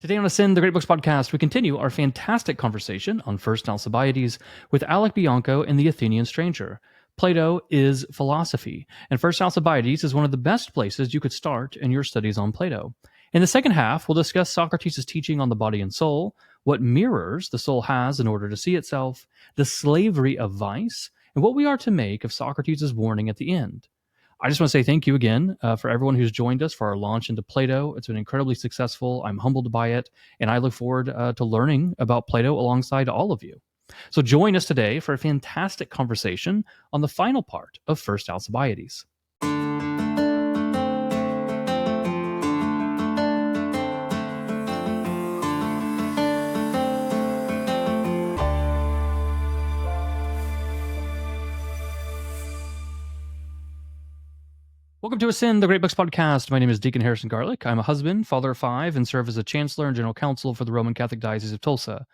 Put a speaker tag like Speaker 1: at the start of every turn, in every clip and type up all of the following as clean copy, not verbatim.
Speaker 1: Today on Ascend, the Great Books podcast, we continue our fantastic conversation on First Alcibiades with Alec Bianco and the Athenian Stranger. Plato is philosophy, and First Alcibiades is one of the best places you could start in your studies on Plato. In the second half, we'll discuss Socrates' teaching on the body and soul, what mirrors the soul has in order to see itself, the slavery of vice, and what we are to make of Socrates' warning at the end. I just want to say thank you again for everyone who's joined us for our launch into Plato. It's been incredibly successful. I'm humbled by it, and I look forward to learning about Plato alongside all of you. So join us today for a fantastic conversation on the final part of First Alcibiades. Welcome to Ascend, the Great Books podcast. My name is Deacon Harrison Garlick. I'm a husband, father of 5, and serve as a chancellor and general counsel for the Roman Catholic Diocese of Tulsa.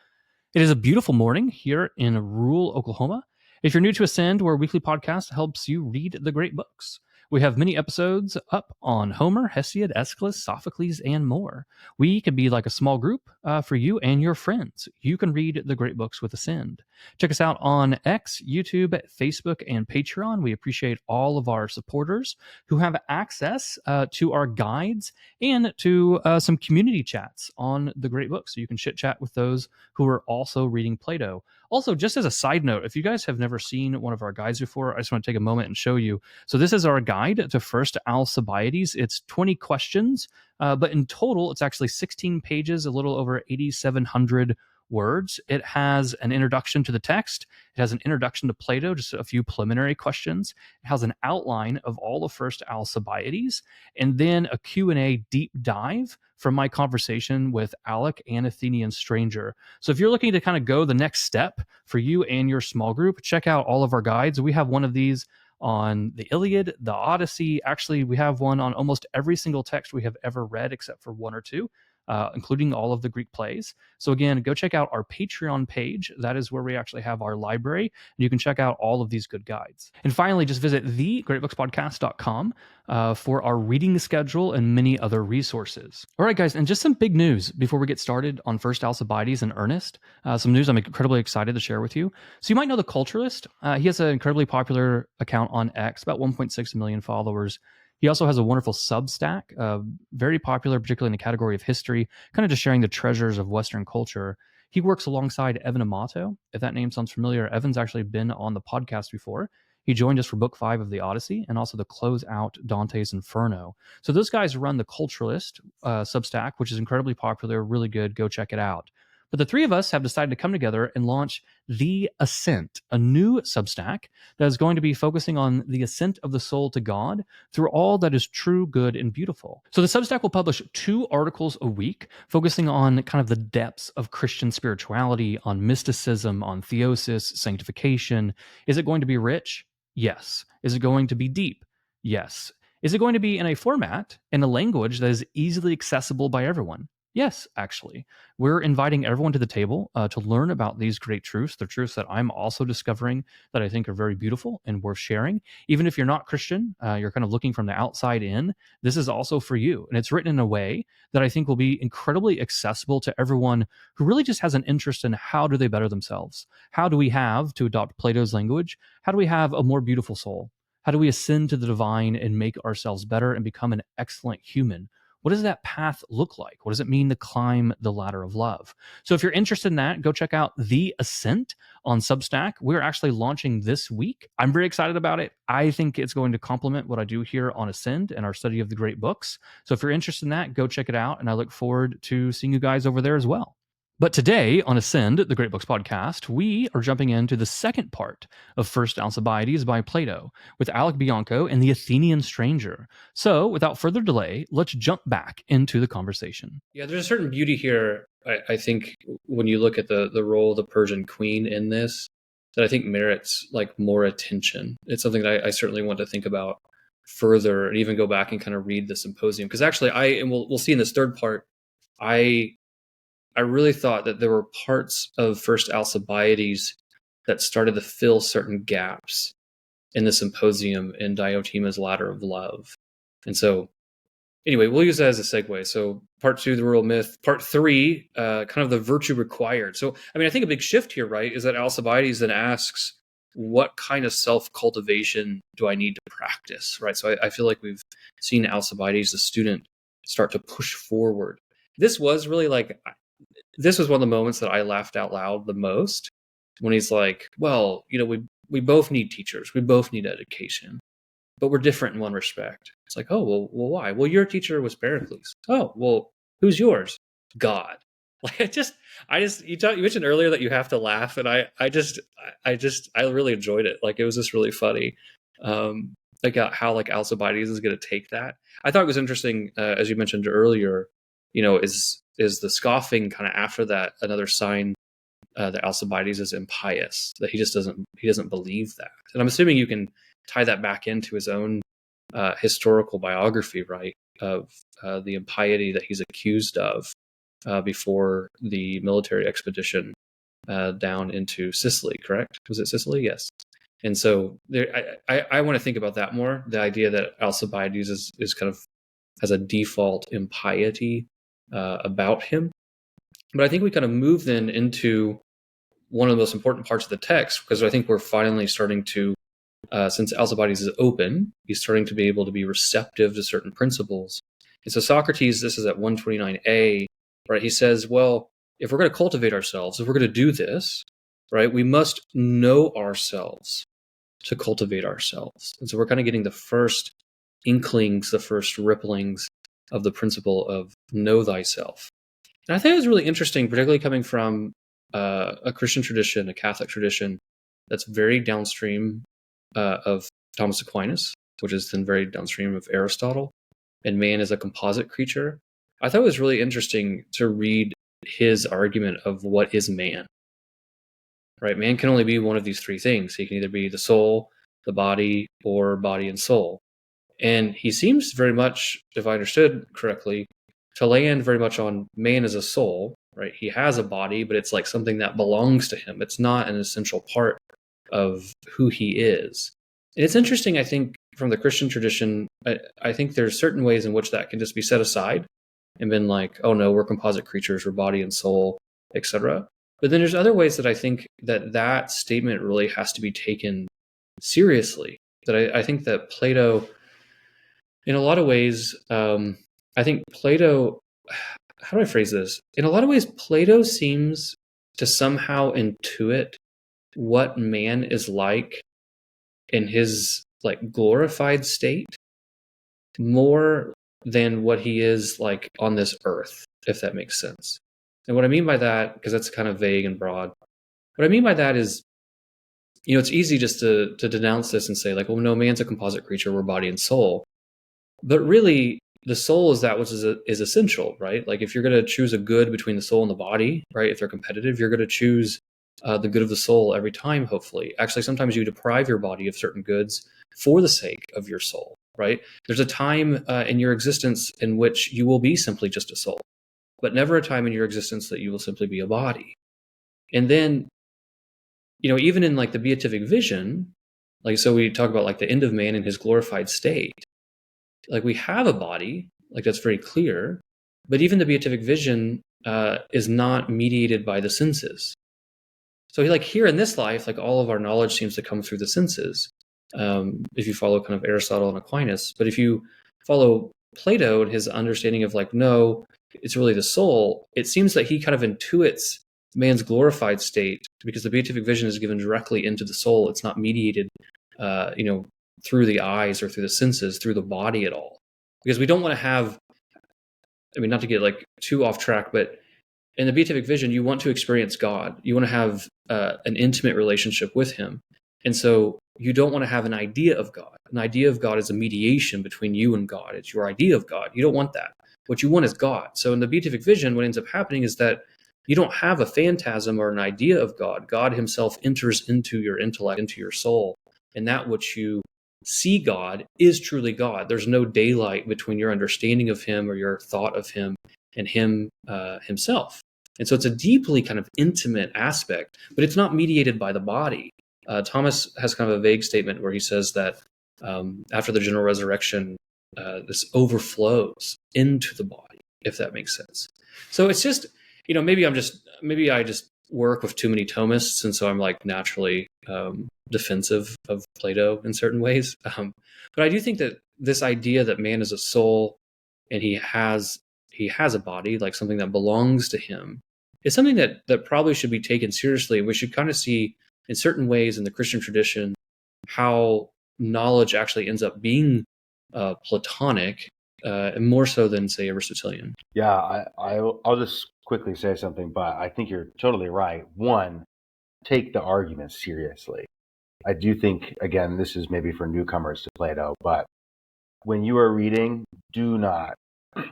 Speaker 1: It is a beautiful morning here in rural Oklahoma. If you're new to Ascend, we're a weekly podcast that helps you read the great books. We have many episodes up on Homer, Hesiod, Aeschylus, Sophocles, and more. We can be like a small group for you and your friends. You can read the great books with Ascend. Check us out on X, YouTube, Facebook, and Patreon. We appreciate all of our supporters who have access to our guides and to some community chats on the great books. So you can chit-chat with those who are also reading Plato. Also, just as a side note, if you guys have never seen one of our guides before, I just want to take a moment and show you. So this is our guide to First Alcibiades. It's 20 questions, but in total, it's actually 16 pages, a little over 8,700 words. It has an introduction to the text. It has an introduction to Plato, just a few preliminary questions. It has an outline of all of First Alcibiades, and then a Q&A deep dive from my conversation with Alec and Athenian Stranger. So if you're looking to kind of go the next step for you and your small group, check out all of our guides. We have one of these on the Iliad, the Odyssey. Actually, we have one on almost every single text we have ever read except for one or two. Including all of the Greek plays. So again, go check out our Patreon page. That is where we actually have our library. And you can check out all of these good guides. And finally, just visit thegreatbookspodcast.com for our reading schedule and many other resources. All right, guys, and just some big news before we get started on First Alcibiades in earnest. Some news I'm incredibly excited to share with you. So you might know The Culturalist. He has an incredibly popular account on X, about 1.6 million followers. He also has a wonderful Substack, very popular, particularly in the category of history, kind of just sharing the treasures of Western culture. He works alongside Evan Amato. If that name sounds familiar, Evan's actually been on the podcast before. He joined us for Book 5 of the Odyssey and also to close out Dante's Inferno. So those guys run The Culturalist Substack, which is incredibly popular, really good. Go check it out. But the three of us have decided to come together and launch The Ascent, a new Substack that is going to be focusing on the ascent of the soul to God through all that is true, good, and beautiful. So the Substack will publish 2 articles a week, focusing on kind of the depths of Christian spirituality, on mysticism, on theosis, sanctification. Is it going to be rich? Yes. Is it going to be deep? Yes. Is it going to be in a format, in a language that is easily accessible by everyone? Yes, actually. We're inviting everyone to the table to learn about these great truths, the truths that I'm also discovering that I think are very beautiful and worth sharing. Even if you're not Christian, you're kind of looking from the outside in, this is also for you. And it's written in a way that I think will be incredibly accessible to everyone who really just has an interest in how do they better themselves? How do we have, to adopt Plato's language, how do we have a more beautiful soul? How do we ascend to the divine and make ourselves better and become an excellent human? What does that path look like? What does it mean to climb the ladder of love? So if you're interested in that, go check out The Ascent on Substack. We're actually launching this week. I'm very excited about it. I think it's going to complement what I do here on Ascend and our study of the great books. So if you're interested in that, go check it out. And I look forward to seeing you guys over there as well. But today on Ascend, the Great Books podcast, we are jumping into the second part of First Alcibiades by Plato with Alec Bianco and the Athenian Stranger. So without further delay, let's jump back into the conversation. Yeah, there's a certain beauty here, I think, when you look at the role of the Persian queen in this, that I think merits like more attention. It's something that I certainly want to think about further and even go back and kind of read the symposium. Because actually, and we'll see in this third part, I really thought that there were parts of First Alcibiades that started to fill certain gaps in the symposium in Diotima's Ladder of Love. And so anyway, we'll use that as a segue. So part 2, the rural myth. Part 3, kind of the virtue required. So, I mean, I think a big shift here, right, is that Alcibiades then asks, what kind of self-cultivation do I need to practice, right? So I feel like we've seen Alcibiades, the student, start to push forward. This was really like, this was one of the moments that I laughed out loud the most, when he's like, well, we both need teachers. We both need education, but we're different in one respect. It's like, oh, well, why? Well, your teacher was Pericles. Oh, well, who's yours? God. Like, you mentioned earlier that you have to laugh, and I really enjoyed it. Like, it was just really funny. Like how like Alcibiades is going to take that. I thought it was interesting, as you mentioned earlier. Is the scoffing kind of after that another sign that Alcibiades is impious, that he doesn't believe that. And I'm assuming you can tie that back into his own historical biography, right, of the impiety that he's accused of before the military expedition down into Sicily, correct? Was it Sicily? Yes. And so I want to think about that more, the idea that Alcibiades is kind of has a default impiety about him. But I think we kind of move then into one of the most important parts of the text, because I think we're finally starting to, since Alcibiades is open, he's starting to be able to be receptive to certain principles. And so Socrates, this is at 129a, right? He says, well, if we're going to cultivate ourselves, if we're going to do this, right, we must know ourselves to cultivate ourselves. And so we're kind of getting the first inklings, the first ripplings of the principle of know thyself. And I think it was really interesting, particularly coming from a Christian tradition, a Catholic tradition that's very downstream of Thomas Aquinas, which is then very downstream of Aristotle, and man is a composite creature. I thought it was really interesting to read his argument of what is man. Right? Man can only be one of these three things. He can either be the soul, the body, or body and soul. And he seems very much, if I understood correctly, to land very much on man as a soul, right? He has a body, but it's like something that belongs to him. It's not an essential part of who he is. And it's interesting, I think, from the Christian tradition, I think there's certain ways in which that can just be set aside and been like, oh no, we're composite creatures, we're body and soul, etc. But then there's other ways that I think that statement really has to be taken seriously. That I think that Plato, in a lot of ways, I think Plato, how do I phrase this? In a lot of ways, Plato seems to somehow intuit what man is like in his like glorified state more than what he is like on this earth, if that makes sense. And what I mean by that, because that's kind of vague and broad, what I mean by that is, it's easy just to denounce this and say like, well, no, man's a composite creature, we're body and soul. But really, the soul is that which is essential, right? Like if you're going to choose a good between the soul and the body, right? If they're competitive, you're going to choose the good of the soul every time, hopefully. Actually, sometimes you deprive your body of certain goods for the sake of your soul, right? There's a time in your existence in which you will be simply just a soul, but never a time in your existence that you will simply be a body. And then, even in like the beatific vision, like, so we talk about like the end of man in his glorified state, like we have a body, like that's very clear, but even the beatific vision is not mediated by the senses. So like here in this life, like all of our knowledge seems to come through the senses, if you follow kind of Aristotle and Aquinas. But if you follow Plato and his understanding of like, no, it's really the soul, it seems that he kind of intuits man's glorified state because the beatific vision is given directly into the soul. It's not mediated, through the eyes or through the senses, through the body at all. Because we don't want to have, not to get like too off track, but in the beatific vision, you want to experience God. You want to have an intimate relationship with him. And so you don't want to have an idea of God. An idea of God is a mediation between you and God. It's your idea of God. You don't want that. What you want is God. So in the beatific vision, what ends up happening is that you don't have a phantasm or an idea of God. God himself enters into your intellect, into your soul. And that which you see God is truly God. There's no daylight between your understanding of him or your thought of him and him himself. And so it's a deeply kind of intimate aspect, but it's not mediated by the body. Thomas has kind of a vague statement where he says that after the general resurrection, this overflows into the body, if that makes sense. So it's just, maybe I just work with too many Thomists, and so I'm like naturally defensive of Plato in certain ways. But I do think that this idea that man is a soul and he has a body, like something that belongs to him, is something that probably should be taken seriously. We should kind of see in certain ways in the Christian tradition how knowledge actually ends up being Platonic, and more so than, say, Aristotelian.
Speaker 2: Yeah, I'll just quickly say something, but I think you're totally right. One, take the argument seriously. I do think, again, this is maybe for newcomers to Plato, but when you are reading, do not,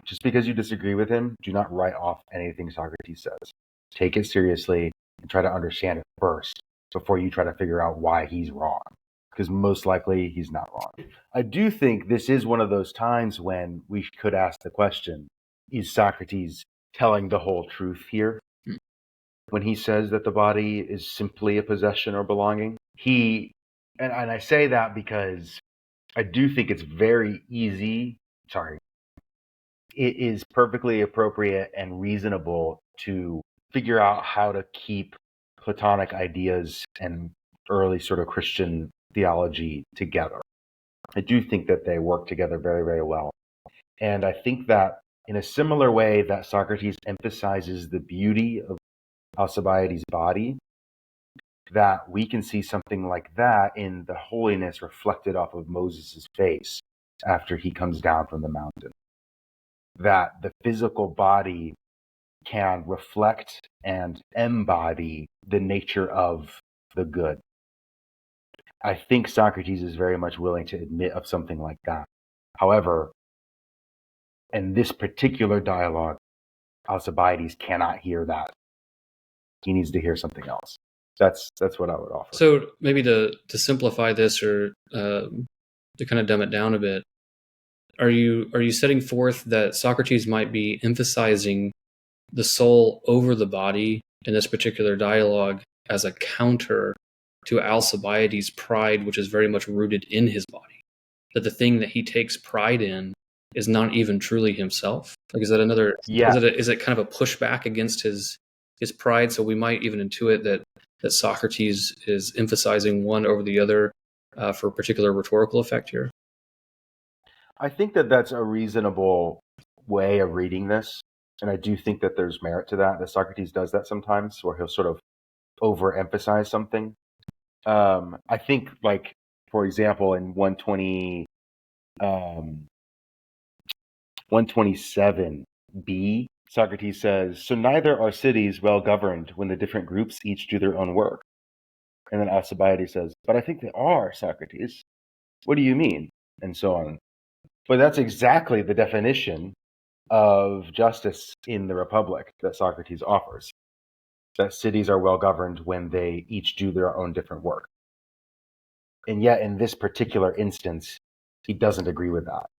Speaker 2: just because you disagree with him, do not write off anything Socrates says. Take it seriously and try to understand it first before you try to figure out why he's wrong, because most likely he's not wrong. I do think this is one of those times when we could ask the question, is Socrates telling the whole truth here? When he says that the body is simply a possession or belonging, and I say that because I do think it's very easy. It is perfectly appropriate and reasonable to figure out how to keep Platonic ideas and early sort of Christian theology together. I do think that they work together very, very well. And I think that in a similar way that Socrates emphasizes the beauty of Alcibiades' body, that we can see something like that in the holiness reflected off of Moses' face after he comes down from the mountain. That the physical body can reflect and embody the nature of the good. I think Socrates is very much willing to admit of something like that. However, in this particular dialogue, Alcibiades cannot hear that. He needs to hear something else. That's what I would offer.
Speaker 1: So maybe to simplify this, or to kind of dumb it down a bit, are you setting forth that Socrates might be emphasizing the soul over the body in this particular dialogue as a counter to Alcibiades' pride, which is very much rooted in his body? That the thing that he takes pride in is not even truly himself? Like, is that another?
Speaker 2: Yeah.
Speaker 1: Is it kind of a pushback against his pride? So we might even intuit that Socrates is emphasizing one over the other for a particular rhetorical effect here.
Speaker 2: I think that that's a reasonable way of reading this. And I do think that there's merit to that Socrates does that sometimes, where he'll sort of overemphasize something. I think, like, for example, in 127b, Socrates says, "So neither are cities well governed when the different groups each do their own work." And then Alcibiades says, "But I think they are, Socrates. What do you mean?" And so on. But that's exactly the definition of justice in the Republic that Socrates offers. That cities are well governed when they each do their own different work. And yet, in this particular instance, he doesn't agree with that.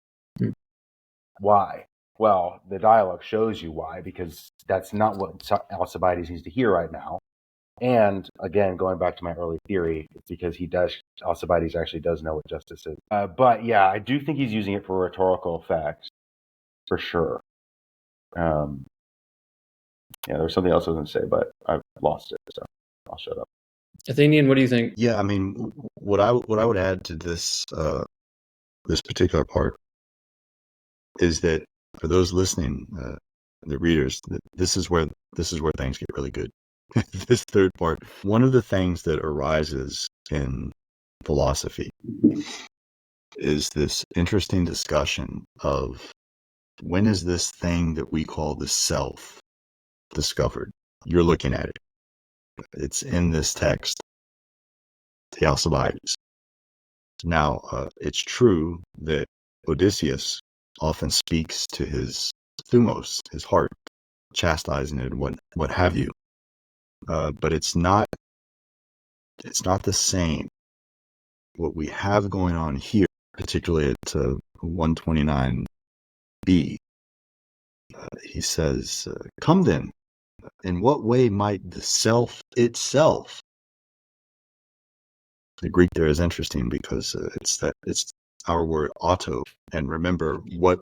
Speaker 2: Why? Well, the dialogue shows you why, because that's not what Alcibiades needs to hear right now. And again, going back to my early theory, it's because Alcibiades actually does know what justice is. But yeah, I do think he's using it for rhetorical effects, for sure. Yeah, there was something else I was going to say, but I've lost it, so I'll shut up.
Speaker 1: Athenian, what do you think?
Speaker 3: Yeah, I mean, what I would add to this this particular part is that for those listening, the readers, this is where things get really good. This third part, one of the things that arises in philosophy is this interesting discussion of when is this thing that we call the self discovered? You're looking at it. It's in this text, the Alcibiades. Now, it's true that Odysseus often speaks to his thumos, his heart, chastising it, what have you. But it's not the same. What we have going on here, particularly at 129b, he says, "Come then, in what way might the self itself?" The Greek there is interesting because it's our word auto. And remember, what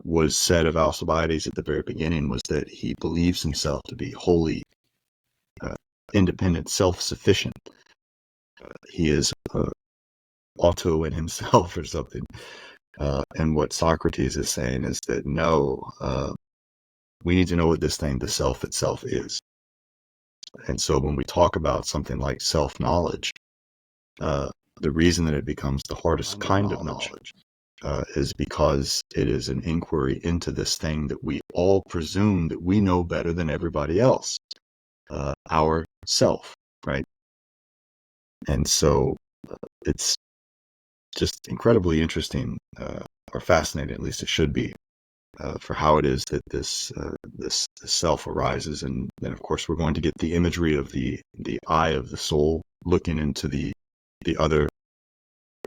Speaker 3: was said of Alcibiades at the very beginning was that he believes himself to be wholly independent, self-sufficient. He is auto in himself or something. And what Socrates is saying is that no, we need to know what this thing, the self itself, is. And so when we talk about something like self-knowledge, the reason that it becomes the hardest kind of knowledge is because it is an inquiry into this thing that we all presume that we know better than everybody else, our self, right? And so it's just incredibly interesting, or fascinating, at least it should be, for how it is that this self arises. And then, of course, we're going to get the imagery of the eye of the soul looking into the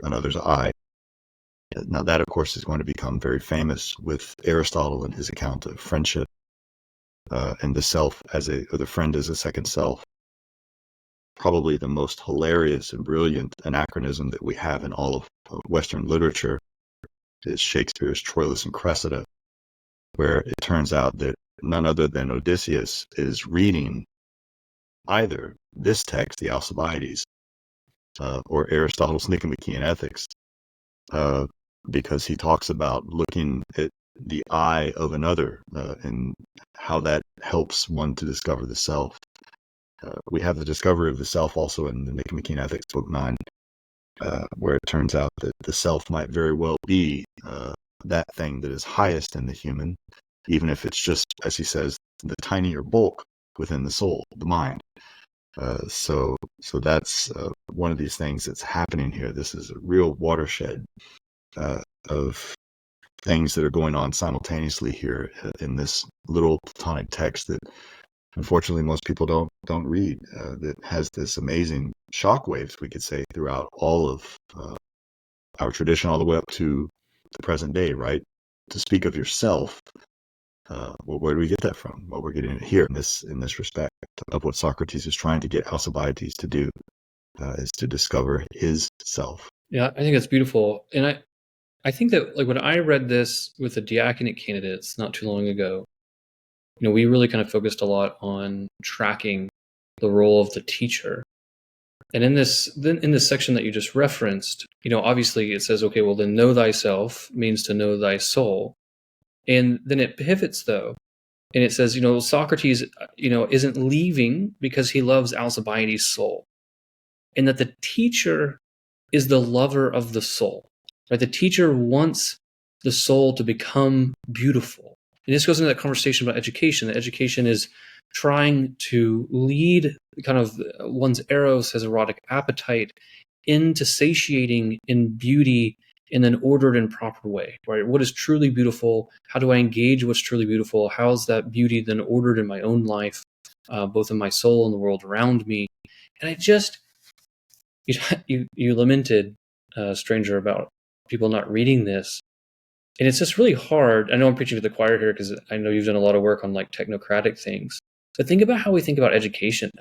Speaker 3: another's eye. Now, that, of course, is going to become very famous with Aristotle and his account of friendship, and the self or the friend as a second self. Probably the most hilarious and brilliant anachronism that we have in all of Western literature is Shakespeare's Troilus and Cressida, where it turns out that none other than Odysseus is reading either this text, the Alcibiades, or Aristotle's Nicomachean Ethics, because he talks about looking at the eye of another and how that helps one to discover the self. We have the discovery of the self also in the Nicomachean Ethics, Book 9, where it turns out that the self might very well be that thing that is highest in the human, even if it's just, as he says, the tinier bulk within the soul, the mind. So that's one of these things that's happening here. This is a real watershed of things that are going on simultaneously here in this little Platonic text that unfortunately most people don't read, that has this amazing shockwaves, we could say, throughout all of our tradition, all the way up to the present day, right? To speak of yourself, well, where do we get that from? Well, we're getting it here in this respect of what Socrates is trying to get Alcibiades to do, is to discover his self.
Speaker 1: Yeah, I think it's beautiful. And I think that, like, when I read this with the diaconate candidates not too long ago, we really kind of focused a lot on tracking the role of the teacher. And in this section that you just referenced, obviously it says, okay, well, then know thyself means to know thy soul. And then it pivots, though, and it says, Socrates, isn't leaving because he loves Alcibiades' soul, and that the teacher is the lover of the soul, right? The teacher wants the soul to become beautiful. And this goes into that conversation about education. That education is trying to lead kind of one's eros, his erotic appetite, into satiating in beauty in an ordered and proper way, right? What is truly beautiful? How do I engage what's truly beautiful? How's that beauty then ordered in my own life, both in my soul and the world around me? And I just, you lamented, Stranger, about people not reading this. And it's just really hard. I know I'm preaching to the choir here because I know you've done a lot of work on like technocratic things. But think about how we think about education,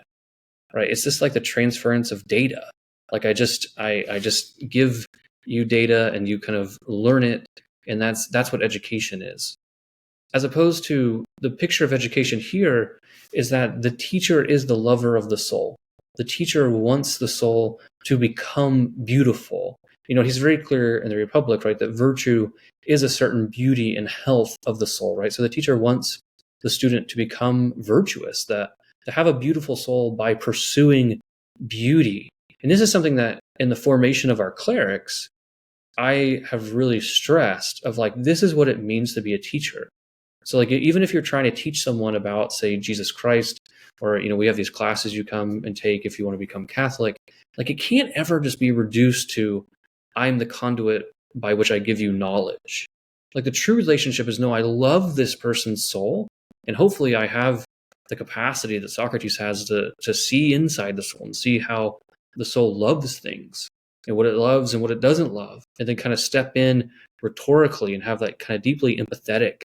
Speaker 1: right? It's just like the transference of data. Like I just give you data and you kind of learn it, and that's what education is. As opposed to the picture of education here is that the teacher is the lover of the soul. The teacher wants the soul to become beautiful. He's very clear in the Republic, right, that virtue is a certain beauty and health of the soul, right? So the teacher wants the student to become virtuous, to have a beautiful soul by pursuing beauty. And this is something that in the formation of our clerics, I have really stressed of like, this is what it means to be a teacher. So like, even if you're trying to teach someone about, say, Jesus Christ, or, we have these classes you come and take if you want to become Catholic, like it can't ever just be reduced to, I'm the conduit by which I give you knowledge. Like the true relationship is, no, I love this person's soul, and hopefully I have the capacity that Socrates has to see inside the soul and see how the soul loves things and what it loves and what it doesn't love, and then kind of step in rhetorically and have that kind of deeply empathetic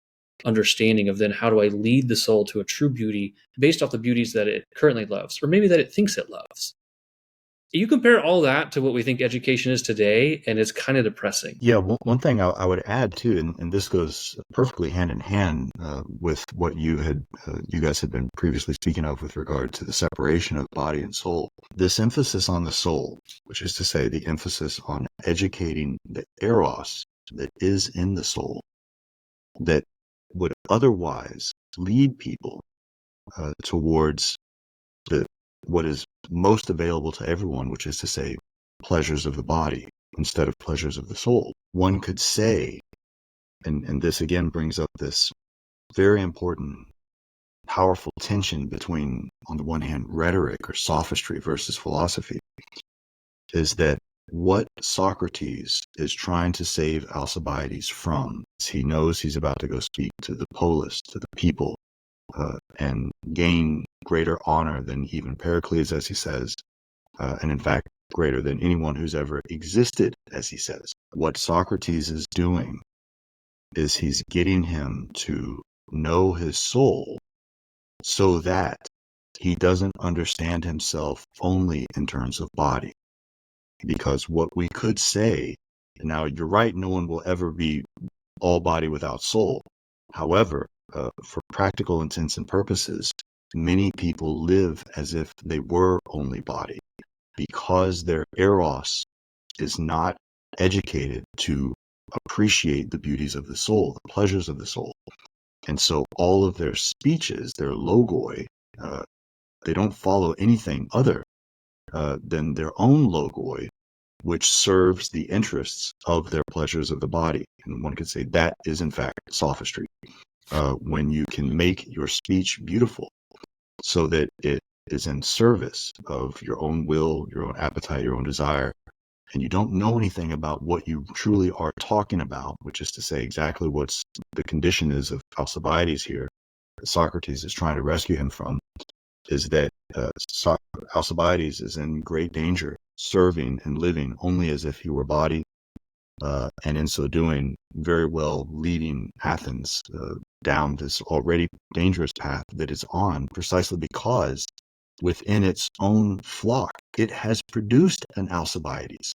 Speaker 1: understanding of then how do I lead the soul to a true beauty based off the beauties that it currently loves, or maybe that it thinks it loves. You compare all that to what we think education is today, and it's kind of depressing.
Speaker 3: Yeah, one thing I would add too, and this goes perfectly hand in hand with what you guys had been previously speaking of with regard to the separation of body and soul. This emphasis on the soul, which is to say the emphasis on educating the eros that is in the soul, that would otherwise lead people towards what is most available to everyone, which is to say pleasures of the body instead of pleasures of the soul. One could say, and this again brings up this very important, powerful tension between, on the one hand, rhetoric or sophistry versus philosophy, is that what Socrates is trying to save Alcibiades from is he knows he's about to go speak to the polis, to the people, and gain greater honor than even Pericles, as he says, and in fact, greater than anyone who's ever existed, as he says. What Socrates is doing is he's getting him to know his soul so that he doesn't understand himself only in terms of body. Because what we could say, now you're right, no one will ever be all body without soul. However, for practical intents and purposes, many people live as if they were only body because their eros is not educated to appreciate the beauties of the soul, the pleasures of the soul. And so all of their speeches, their logoi, they don't follow anything other than their own logoi, which serves the interests of their pleasures of the body. And one could say that is in fact sophistry. When you can make your speech beautiful so that it is in service of your own will, your own appetite, your own desire, and you don't know anything about what you truly are talking about, which is to say exactly what's the condition is of Alcibiades here, that Socrates is trying to rescue him from, is that Alcibiades is in great danger, serving and living only as if he were body, and in so doing, very well leading Athens down this already dangerous path that it's on, precisely because within its own flock, it has produced an Alcibiades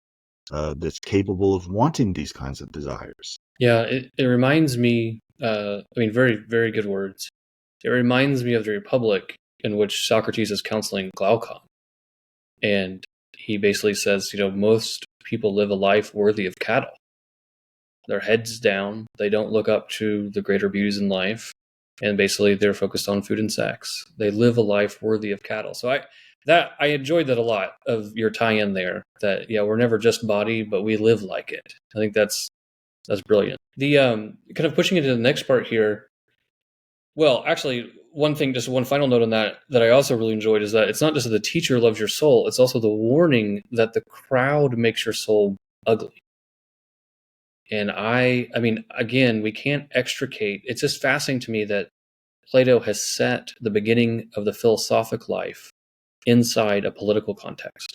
Speaker 3: that's capable of wanting these kinds of desires.
Speaker 1: Yeah, it reminds me, very, very good words. It reminds me of the Republic, in which Socrates is counseling Glaucon. And he basically says, most people live a life worthy of cattle. Their heads down, they don't look up to the greater beauties in life, and basically they're focused on food and sex. They live a life worthy of cattle. So I enjoyed that a lot of your tie-in there. That we're never just body, but we live like it. I think that's brilliant. The kind of pushing into the next part here. Well, actually, one thing, just one final note on that I also really enjoyed is that it's not just that the teacher loves your soul; it's also the warning that the crowd makes your soul ugly. And again, we can't extricate. It's just fascinating to me that Plato has set the beginning of the philosophic life inside a political context.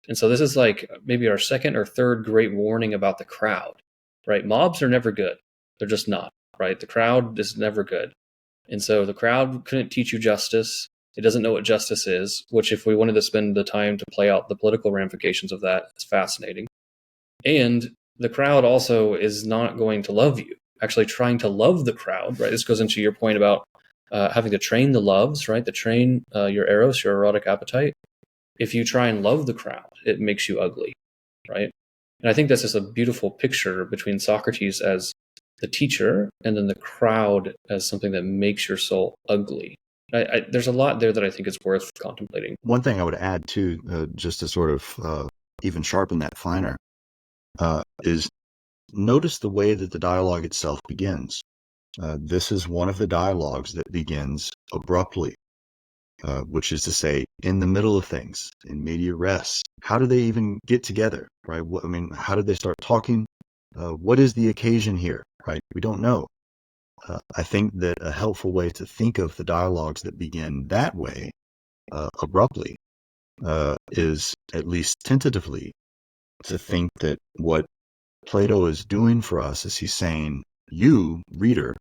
Speaker 1: And so this is like maybe our second or third great warning about the crowd, right? Mobs are never good. They're just not, right? The crowd is never good. And so the crowd couldn't teach you justice. It doesn't know what justice is, which if we wanted to spend the time to play out the political ramifications of that, it's fascinating. And the crowd also is not going to love you. Actually trying to love the crowd, right? This goes into your point about having to train the loves, right? To train your eros, your erotic appetite. If you try and love the crowd, it makes you ugly, right? And I think that's just a beautiful picture between Socrates as the teacher and then the crowd as something that makes your soul ugly. There's a lot there that I think is worth contemplating.
Speaker 3: One thing I would add too, just to sort of even sharpen that finer, is notice the way that the dialogue itself begins. This is one of the dialogues that begins abruptly, which is to say, in the middle of things, in mediate res. How do they even get together, right? How did they start talking? What is the occasion here, right? We don't know. I think that a helpful way to think of the dialogues that begin that way, abruptly, is at least tentatively to think that what Plato is doing for us is he's saying, you, reader,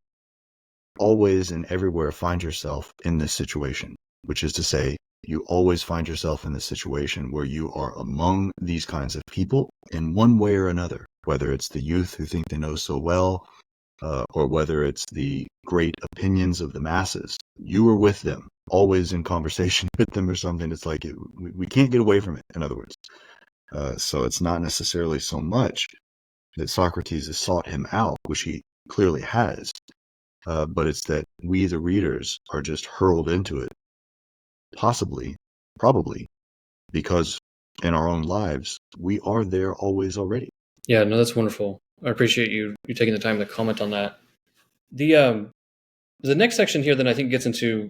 Speaker 3: always and everywhere find yourself in this situation, which is to say, you always find yourself in the situation where you are among these kinds of people in one way or another, whether it's the youth who think they know so well, or whether it's the great opinions of the masses. You are with them, always in conversation with them or something. It's like we can't get away from it, in other words. So it's not necessarily so much that Socrates has sought him out, which he clearly has, but it's that we, the readers, are just hurled into it, possibly, probably, because in our own lives, we are there always already.
Speaker 1: Yeah, no, that's wonderful. I appreciate you taking the time to comment on that. The next section here then I think gets into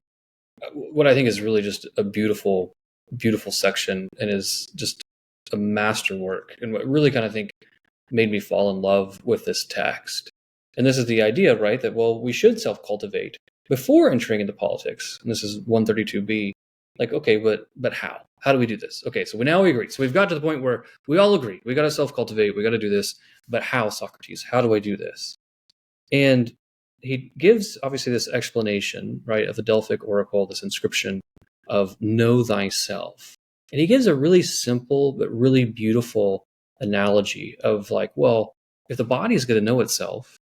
Speaker 1: what I think is really just a beautiful, beautiful section, and is just a masterwork, and what really kind of think made me fall in love with this text. And this is the idea, right, that, well, we should self-cultivate before entering into politics. And this is 132b. Like, okay, but how? How do we do this? Okay, so now we agree. So we've got to the point where we all agree. We got to self-cultivate. We got to do this. But how, Socrates? How do I do this? And he gives, obviously, this explanation, right, of the Delphic oracle, this inscription of know thyself. And he gives a really simple but really beautiful analogy of, like, well, if the body is going to know itself,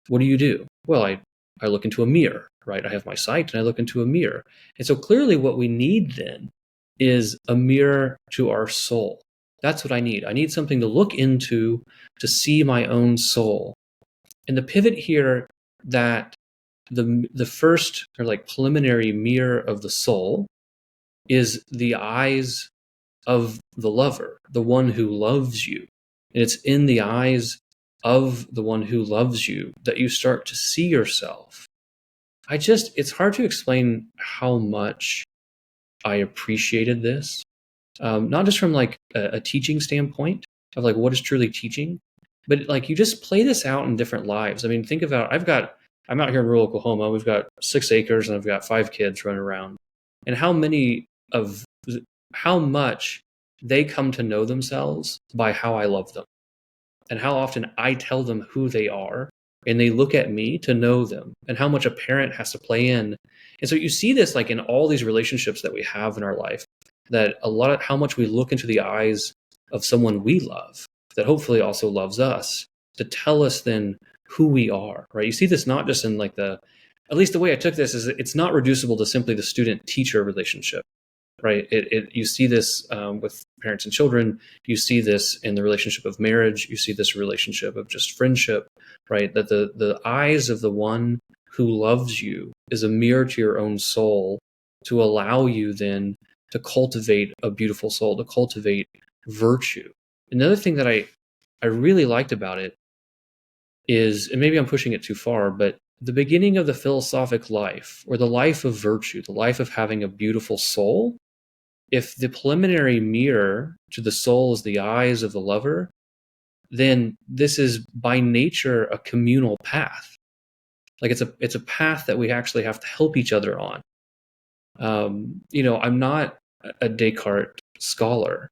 Speaker 1: what do? Well, I look into a mirror, right? I have my sight and I look into a mirror. And so clearly what we need then is a mirror to our soul. That's what I need. I need something to look into to see my own soul. And the pivot here, that the first, or like preliminary mirror of the soul, is the eyes of the lover, the one who loves you. And it's in the eyes of the one who loves you that you start to see yourself. It's hard to explain how much I appreciated this, not just from like a teaching standpoint of like what is truly teaching, but like you just play this out in different lives. I mean, think about, I'm out here in rural Oklahoma. We've got 6 acres and I've got 5 kids running around. And how much they come to know themselves by how I love them, and how often I tell them who they are and they look at me to know them, and how much a parent has to play in. And so you see this like in all these relationships that we have in our life, that a lot of how much we look into the eyes of someone we love that hopefully also loves us, to tell us then who we are, right? You see this not just in like at least the way I took this is, it's not reducible to simply the student-teacher relationship, right? You see this with parents and children. You see this in the relationship of marriage. You see this relationship of just friendship, right? That the eyes of the one who loves you is a mirror to your own soul, to allow you then to cultivate a beautiful soul, to cultivate virtue. Another thing that I really liked about it is, and maybe I'm pushing it too far, but the beginning of the philosophic life, or the life of virtue, the life of having a beautiful soul, if the preliminary mirror to the soul is the eyes of the lover, then this is by nature a communal path. Like it's a path that we actually have to help each other on. I'm not a Descartes scholar,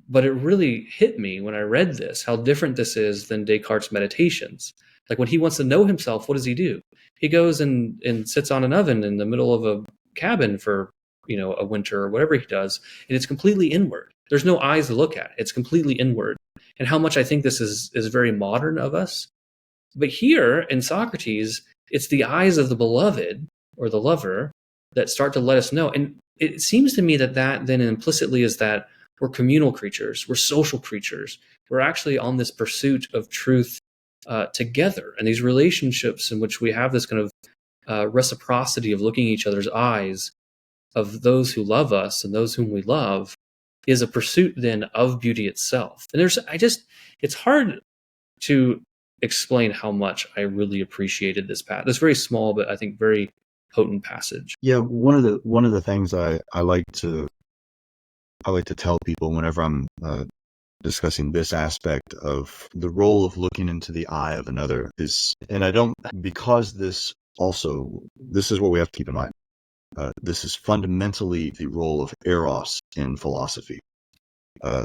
Speaker 1: but it really hit me when I read this, how different this is than Descartes' meditations. Like when he wants to know himself, what does he do? He goes and sits on an oven in the middle of a cabin for a winter or whatever he does, and it's completely inward. There's no eyes to look at. It's completely inward. And how much I think this is very modern of us. But here in Socrates, it's the eyes of the beloved or the lover that start to let us know. And it seems to me that then implicitly is that we're communal creatures, we're social creatures. We're actually on this pursuit of truth together, and these relationships in which we have this kind of reciprocity of looking each other's eyes, of those who love us and those whom we love, is a pursuit then of beauty itself. And it's hard to explain how much I really appreciated this path. This very small, but I think very potent passage.
Speaker 3: Yeah, one of the things I like to tell people whenever I'm discussing this aspect of the role of looking into the eye of another is, and because this is what we have to keep in mind. This is fundamentally the role of eros in philosophy.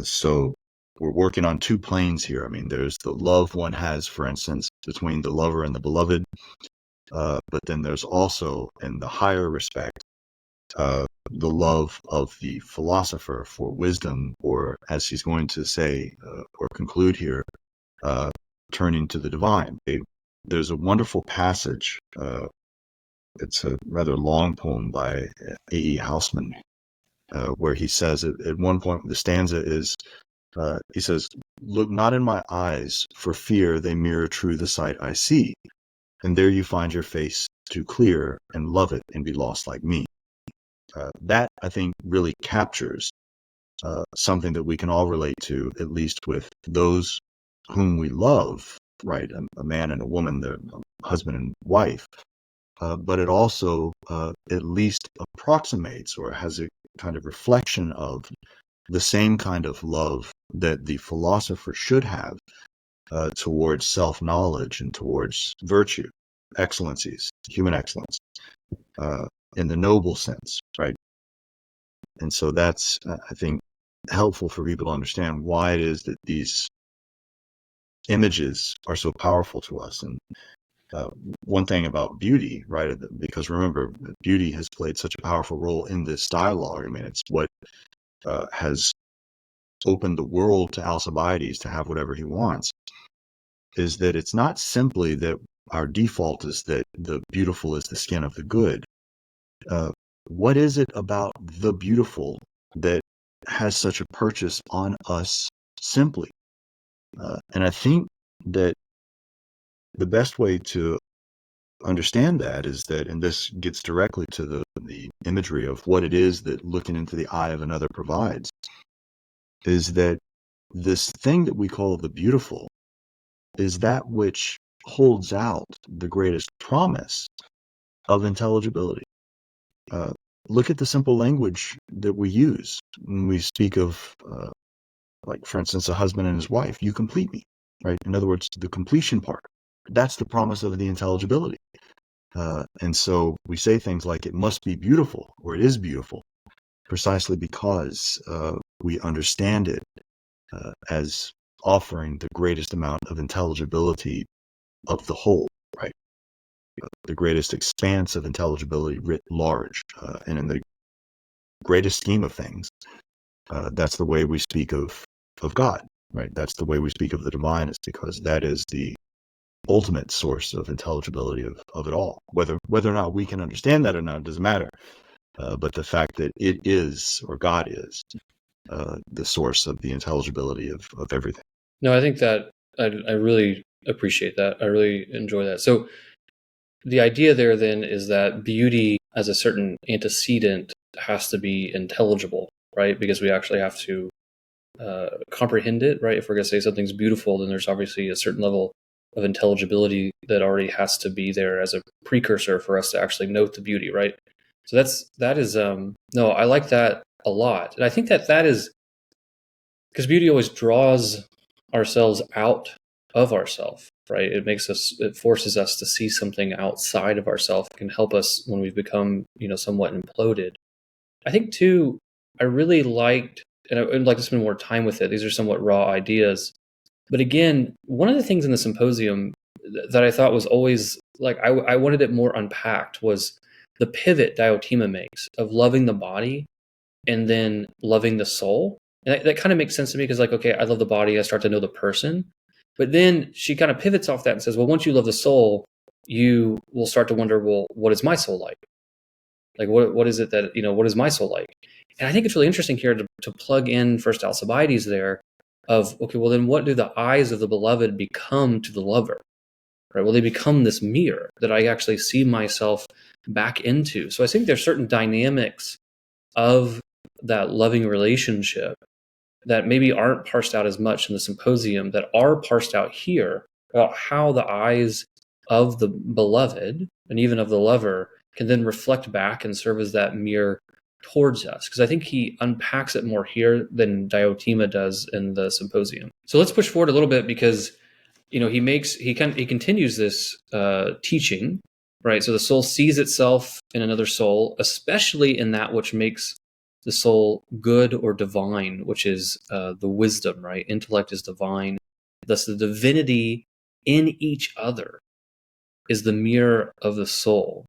Speaker 3: So we're working on 2 planes here. I mean, there's the love one has, for instance, between the lover and the beloved. But then there's also, in the higher respect, the love of the philosopher for wisdom, or as he's going to say or conclude here, turning to the divine. There's a wonderful passage. It's a rather long poem by A.E. Housman, where he says at one point, the stanza is, he says, "Look not in my eyes, for fear they mirror true the sight I see. And there you find your face too clear, and love it and be lost like me." That, I think, really captures something that we can all relate to, at least with those whom we love, right? A man and a woman, the husband and wife. But it also at least approximates or has a kind of reflection of the same kind of love that the philosopher should have towards self-knowledge and towards virtue, excellencies, human excellence, in the noble sense, right? And so that's, I think, helpful for people to understand why it is that these images are so powerful to us. And one thing about beauty, right? Because remember, beauty has played such a powerful role in this dialogue. I mean, it's what has opened the world to Alcibiades to have whatever he wants, is that it's not simply that our default is that the beautiful is the skin of the good. What is it about the beautiful that has such a purchase on us simply? And I think that the best way to understand that is that, and this gets directly to the imagery of what it is that looking into the eye of another provides, is that this thing that we call the beautiful is that which holds out the greatest promise of intelligibility. Look at the simple language that we use when we speak of, like, for instance, a husband and his wife. You complete me, right? In other words, the completion part. That's the promise of the intelligibility. And so we say things like, it must be beautiful, or it is beautiful, precisely because we understand it as offering the greatest amount of intelligibility of the whole, right? The greatest expanse of intelligibility writ large. And in the greatest scheme of things, that's the way we speak of God, right? That's the way we speak of the divine, is because that is the ultimate source of intelligibility of it all. Whether or not we can understand that or not doesn't matter. But the fact that it is, or God is, the source of the intelligibility of everything.
Speaker 1: No, I think that I really appreciate that. I really enjoy that. So the idea there then is that beauty as a certain antecedent has to be intelligible, right? Because we actually have to comprehend it, right? If we're going to say something's beautiful, then there's obviously a certain level of intelligibility that already has to be there as a precursor for us to actually note the beauty, right? So that is no, I like that a lot. And I think that is because beauty always draws ourselves out of ourselves, right? It forces us to see something outside of ourselves. It can help us when we've become, somewhat imploded. I think too, I really liked, and I would like to spend more time with it. These are somewhat raw ideas. But again, one of the things in the symposium that I thought was always like, I wanted it more unpacked, was the pivot Diotima makes of loving the body and then loving the soul. And that kind of makes sense to me because, like, okay, I love the body, I start to know the person. But then she kind of pivots off that and says, well, once you love the soul, you will start to wonder, well, what is my soul like? Like, what is it that, what is my soul like? And I think it's really interesting here to plug in First Alcibiades there of, okay, well, then what do the eyes of the beloved become to the lover? Right? Well, they become this mirror that I actually see myself back into. So I think there's certain dynamics of that loving relationship that maybe aren't parsed out as much in the symposium that are parsed out here about how the eyes of the beloved and even of the lover can then reflect back and serve as that mirror towards us. Because I think he unpacks it more here than Diotima does in the symposium. So let's push forward a little bit because he continues this teaching, right? So the soul sees itself in another soul, especially in that which makes the soul good or divine, which is the wisdom, right? Intellect is divine. Thus, the divinity in each other is the mirror of the soul.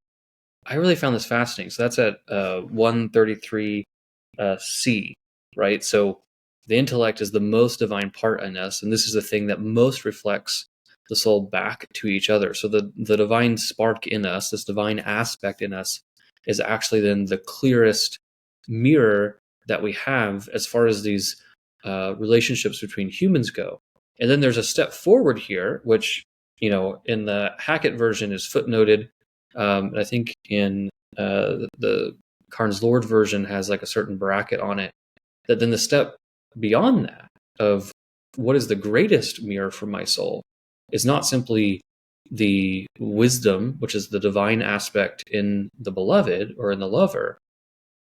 Speaker 1: I really found this fascinating. So that's at 133 C, right? So the intellect is the most divine part in us, and this is the thing that most reflects the soul back to each other. So the divine spark in us, this divine aspect in us, is actually then the clearest mirror that we have as far as these relationships between humans go. And then there's a step forward here, which, in the Hackett version is footnoted. And I think in the Carnes Lord version has like a certain bracket on it. That then the step beyond that of what is the greatest mirror for my soul is not simply the wisdom, which is the divine aspect in the beloved or in the lover,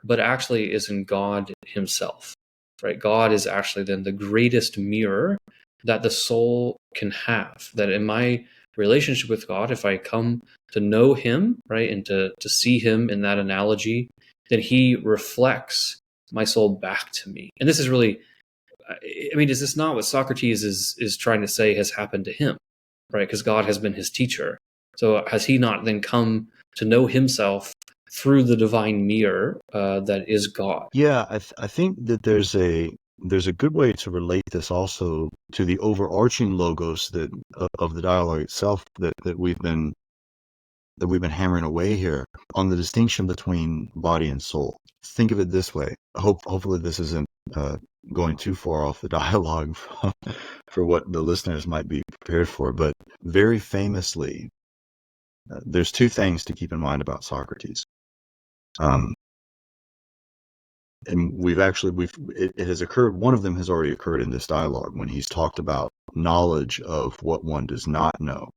Speaker 1: but actually is in God himself, right? God is actually then the greatest mirror that the soul can have. That in my relationship with God, if I come to know him, right, and to see him in that analogy, then he reflects my soul back to me. And this is really, I mean, is this not what Socrates is trying to say has happened to him, right? Because God has been his teacher. So has he not then come to know himself through the divine mirror that is God?
Speaker 3: Yeah, I think that there's a good way to relate this also to the overarching logos that of the dialogue itself that we've been hammering away here on the distinction between body and soul. Think of it this way. Hopefully this isn't going too far off the dialogue for what the listeners might be prepared for, but very famously, there's two things to keep in mind about Socrates. And it has occurred. One of them has already occurred in this dialogue when he's talked about knowledge of what one does not know.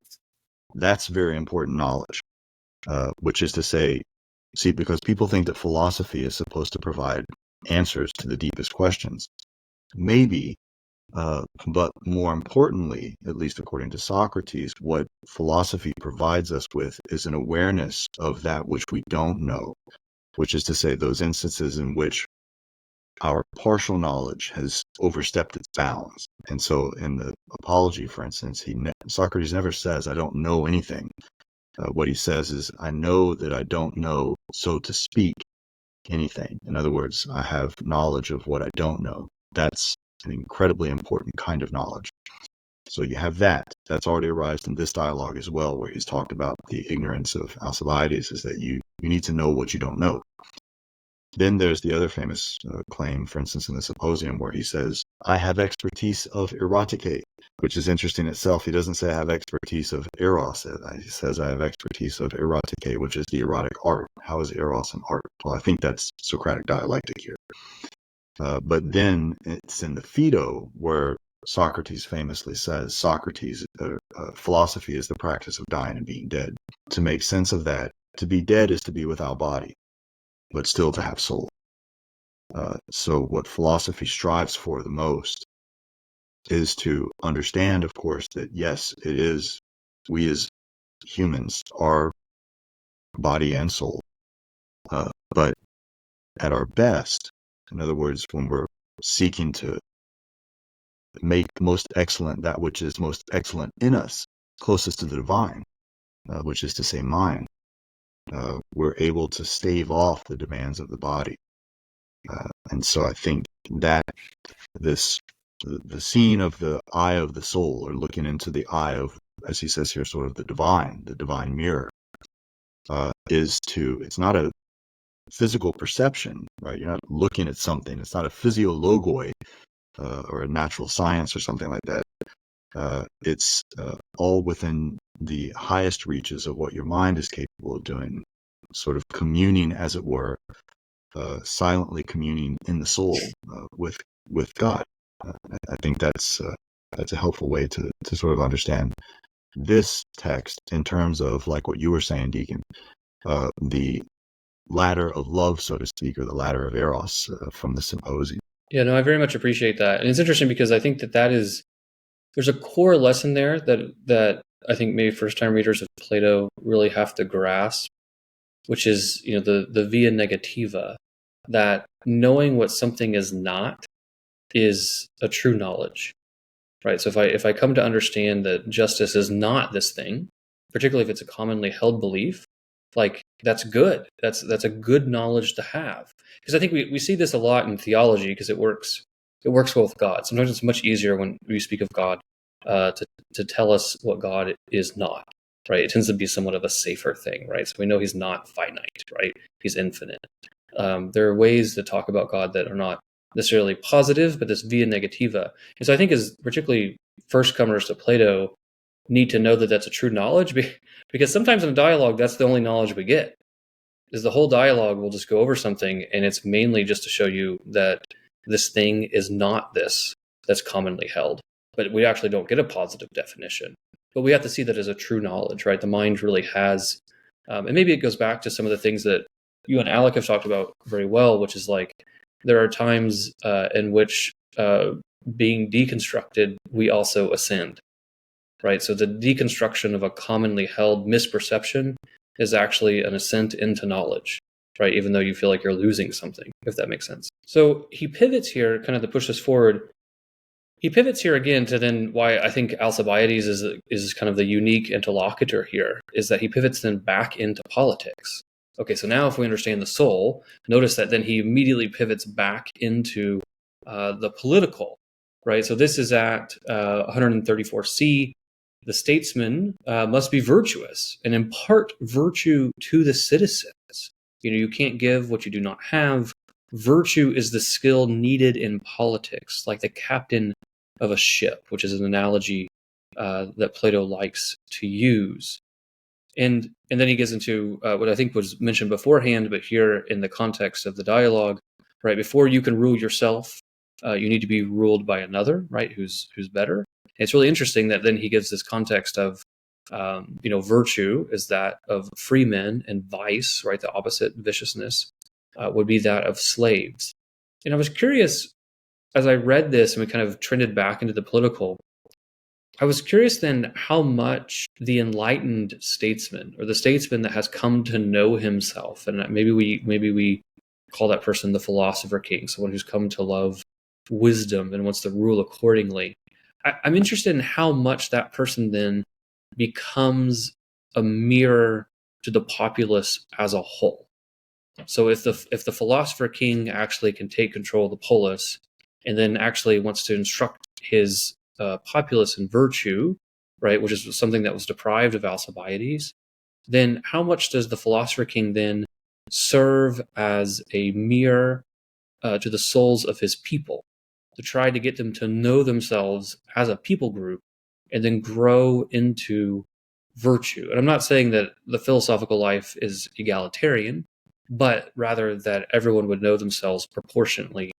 Speaker 3: That's very important knowledge, which is to say, see, because people think that philosophy is supposed to provide answers to the deepest questions. Maybe, but more importantly, at least according to Socrates, what philosophy provides us with is an awareness of that which we don't know, which is to say, those instances in which our partial knowledge has overstepped its bounds. And so in the Apology, for instance, Socrates never says, I don't know anything. What he says is, I know that I don't know, so to speak, anything. In other words, I have knowledge of what I don't know. That's an incredibly important kind of knowledge. So you have that. That's already arised in this dialogue as well, where he's talked about the ignorance of Alcibiades, is that you need to know what you don't know. Then there's the other famous claim, for instance, in the Symposium, where he says, I have expertise of erotike, which is interesting itself. He doesn't say I have expertise of eros. He says I have expertise of erotike, which is the erotic art. How is eros an art? Well, I think that's Socratic dialectic here. But then it's in the Phaedo where Socrates famously says, philosophy is the practice of dying and being dead. To make sense of that, to be dead is to be without body, but still to have soul. So what philosophy strives for the most is to understand, of course, that yes, it is, we as humans are body and soul, but at our best, in other words, when we're seeking to make most excellent that which is most excellent in us, closest to the divine, which is to say mind, we're able to stave off the demands of the body. And so I think that the scene of the eye of the soul, or looking into the eye of, as he says here, sort of the divine mirror, it's not a physical perception, right? You're not looking at something. It's not a physiologoi or a natural science or something like that. It's all within the highest reaches of what your mind is capable of doing, sort of communing, as it were, silently communing in the soul with God. I think that's a helpful way to sort of understand this text in terms of, like what you were saying, Deacon, the ladder of love, so to speak, or the ladder of eros from the Symposium.
Speaker 1: Yeah, no, I very much appreciate that. And it's interesting because I think there's a core lesson there that I think maybe first-time readers of Plato really have to grasp, which is, the via negativa, that knowing what something is not is a true knowledge, right? So if I come to understand that justice is not this thing, particularly if it's a commonly held belief, like that's good. That's a good knowledge to have. Because I think we see this a lot in theology because it works well with God. Sometimes it's much easier when we speak of God to tell us what God is not, right? It tends to be somewhat of a safer thing, right? So we know he's not finite, right? He's infinite. There are ways to talk about God that are not necessarily positive, but this via negativa. And so I think as particularly first comers to Plato need to know that that's a true knowledge because sometimes in a dialogue, that's the only knowledge we get is the whole dialogue will just go over something. And it's mainly just to show you that this thing is not this that's commonly held, but we actually don't get a positive definition, but we have to see that as a true knowledge, right? The mind really has, and maybe it goes back to some of the things that you and Alec have talked about very well, which is like, there are times in which being deconstructed, we also ascend, right? So the deconstruction of a commonly held misperception is actually an ascent into knowledge, right? Even though you feel like you're losing something, if that makes sense. So he pivots here, kind of to push this forward. He pivots here again to then why I think Alcibiades is kind of the unique interlocutor here, is that he pivots then back into politics. Okay, so now if we understand the soul, notice that then he immediately pivots back into the political, right? So this is at 134c. The statesman must be virtuous and impart virtue to the citizens. You can't give what you do not have. Virtue is the skill needed in politics, like the captain of a ship, which is an analogy that Plato likes to use. And then he gets into what I think was mentioned beforehand, but here in the context of the dialogue, right? Before you can rule yourself, you need to be ruled by another, right? Who's better. And it's really interesting that then he gives this context of, virtue is that of free men, and vice, right? The opposite, viciousness, would be that of slaves. And I was curious as I read this and we kind of trended back into the political, I was curious then how much the enlightened statesman, or the statesman that has come to know himself, and maybe we call that person the philosopher king, someone who's come to love wisdom and wants to rule accordingly. I'm interested in how much that person then becomes a mirror to the populace as a whole. So if the philosopher king actually can take control of the polis, and then actually wants to instruct his populace in virtue, right, which is something that was deprived of Alcibiades, then how much does the philosopher king then serve as a mirror to the souls of his people, to try to get them to know themselves as a people group and then grow into virtue? And I'm not saying that the philosophical life is egalitarian, but rather that everyone would know themselves proportionately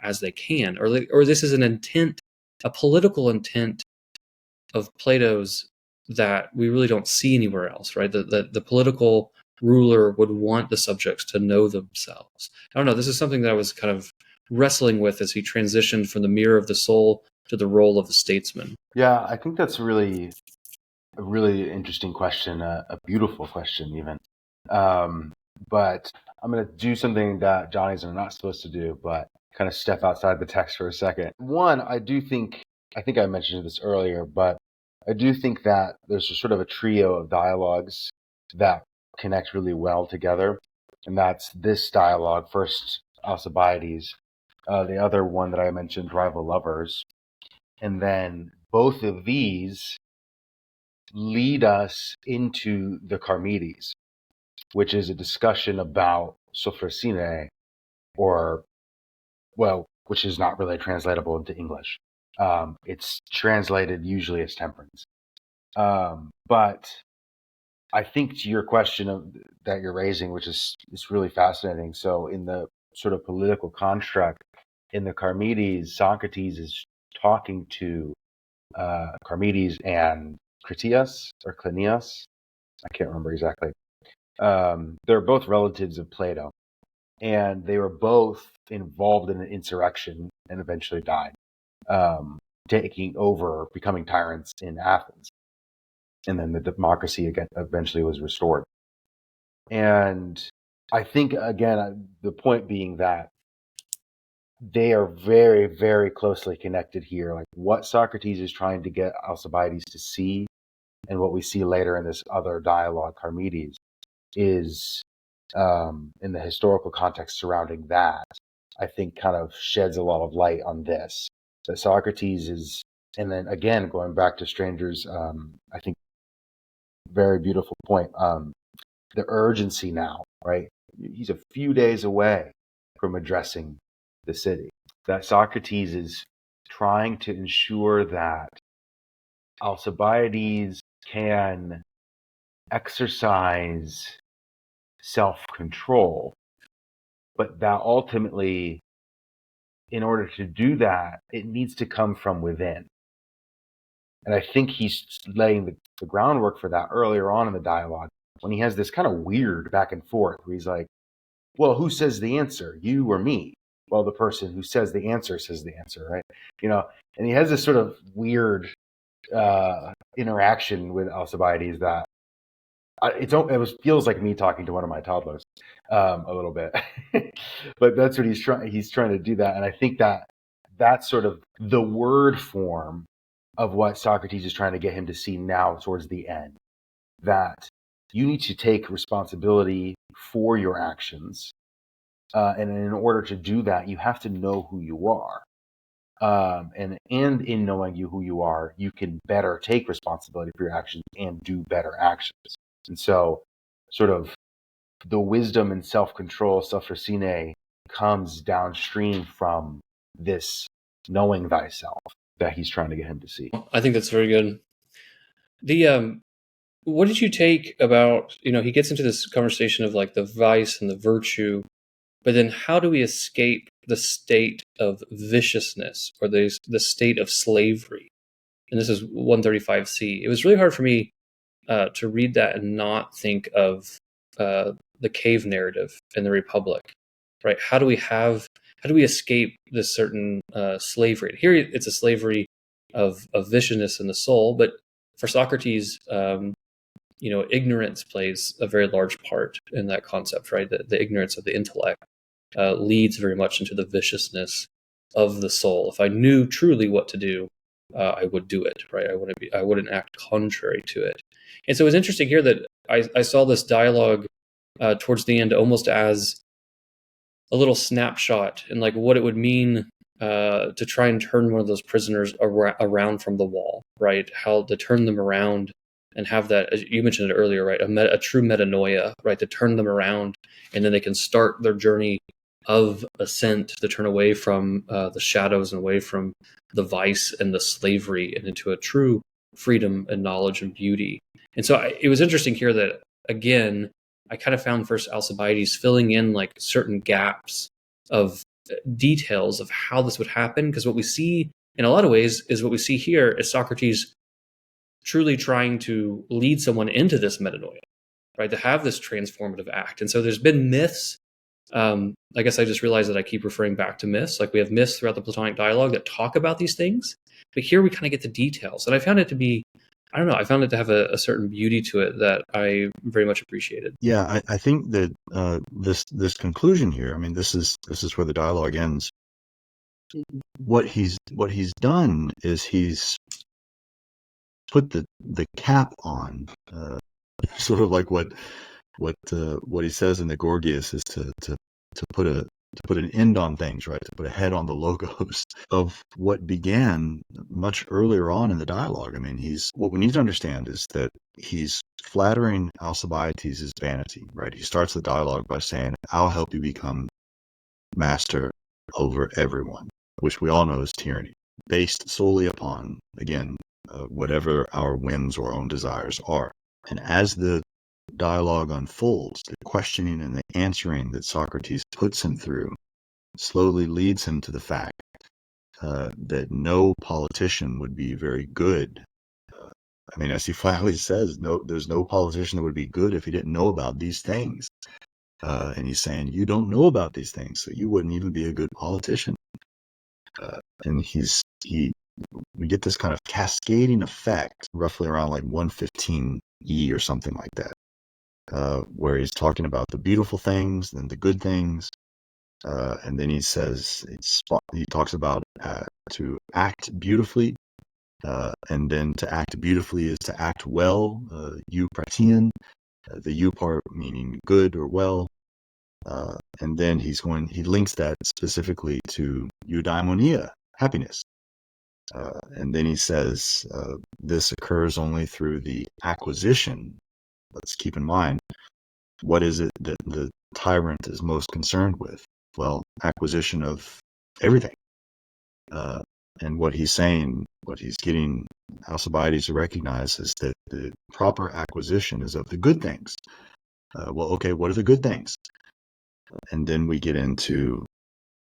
Speaker 1: as they can, or this is an intent, a political intent of Plato's that we really don't see anywhere else, right? The political ruler would want the subjects to know themselves. I don't know. This is something that I was kind of wrestling with as he transitioned from the mirror of the soul to the role of the statesman.
Speaker 2: Yeah, I think that's a really interesting question, a beautiful question even. But I'm going to do something that Johnny's are not supposed to do, but kind of step outside the text for a second. One, I think I mentioned this earlier, but I do think that there's a sort of a trio of dialogues that connect really well together. And that's this dialogue, First Alcibiades, the other one that I mentioned, Rival Lovers. And then both of these lead us into the Charmides, which is a discussion about sophrosine, which is not really translatable into English. It's translated usually as temperance. But I think to your question that you're raising, which is really fascinating. So in the sort of political construct, in the Charmides, Socrates is talking to Charmides and Critias or Clinias. I can't remember exactly. They're both relatives of Plato, and they were both involved in an insurrection and eventually died, taking over, becoming tyrants in Athens. And then the democracy again eventually was restored. And I think, again, the point being that they are very, very closely connected here. Like what Socrates is trying to get Alcibiades to see and what we see later in this other dialogue, Charmides, is, in the historical context surrounding that, I think kind of sheds a lot of light on this. That Socrates is, and then again, going back to Stranger's, I think, very beautiful point, the urgency now, right? He's a few days away from addressing the city. That Socrates is trying to ensure that Alcibiades can exercise self-control, but that ultimately, in order to do that, it needs to come from within. And I think he's laying the groundwork for that earlier on in the dialogue when he has this kind of weird back and forth where he's like, well, who says the answer, you or me? Well, the person who says the answer, right? And he has this sort of weird interaction with Alcibiades that feels like me talking to one of my toddlers a little bit. But that's what he's trying to do that. And I think that that's sort of the word form of what Socrates is trying to get him to see now towards the end, that you need to take responsibility for your actions. And in order to do that, you have to know who you are. And in knowing who you are, you can better take responsibility for your actions and do better actions. And so sort of the wisdom and self-control, self-racine, comes downstream from this knowing thyself that he's trying to get him to see.
Speaker 1: I think that's very good. What did you take about, he gets into this conversation of like the vice and the virtue, but then how do we escape the state of viciousness or the state of slavery? And this is 135C. It was really hard for me to read that and not think of the cave narrative in the Republic, right? How do we escape this certain slavery? Here it's a slavery of viciousness in the soul, but for Socrates, ignorance plays a very large part in that concept, right? The ignorance of the intellect leads very much into the viciousness of the soul. If I knew truly what to do, I would do it, right? I wouldn't act contrary to it. And so it was interesting here that I saw this dialogue towards the end almost as a little snapshot and like what it would mean to try and turn one of those prisoners around from the wall, right? How to turn them around and have that, as you mentioned it earlier, right? A true metanoia, right? To turn them around, and then they can start their journey of ascent to turn away from the shadows and away from the vice and the slavery and into a true freedom and knowledge and beauty. And so it was interesting here that, again, I kind of found First Alcibiades filling in like certain gaps of details of how this would happen, because what we see in a lot of ways is what we see here is Socrates truly trying to lead someone into this metanoia, right? To have this transformative act. And so there's been myths. I guess I just realized that I keep referring back to myths. Like we have myths throughout the Platonic dialogue that talk about these things, but here we kind of get the details. And I found it to be, I don't know, I found it to have a certain beauty to it that I very much appreciated.
Speaker 3: Yeah, I think that this conclusion here, I mean, this is where the dialogue ends. What he's done is he's put the cap on, sort of like what he says in the Gorgias is to put an end on things, right? To put a head on the logos of what began much earlier on in the dialogue. I mean, what we need to understand is that he's flattering Alcibiades' vanity, right? He starts the dialogue by saying, "I'll help you become master over everyone," which we all know is tyranny, based solely upon, again, whatever our whims or own desires are. And as the dialogue unfolds, the questioning and the answering that Socrates puts him through slowly leads him to the fact that no politician would be very good. I mean, as he finally says, there's no politician that would be good if he didn't know about these things. And he's saying, you don't know about these things, so you wouldn't even be a good politician. And we get this kind of cascading effect roughly around like 115E or something like that, where he's talking about the beautiful things and the good things. And then he says, he talks about to act beautifully. And then to act beautifully is to act well, eupratein. the you part meaning good or well. And then he links that specifically to eudaimonia, happiness. And then he says, this occurs only through the acquisition. Let's keep in mind, what is it that the tyrant is most concerned with? Well, acquisition of everything. And what he's saying, what he's getting Alcibiades to recognize is that the proper acquisition is of the good things. Well, okay, what are the good things? And then we get into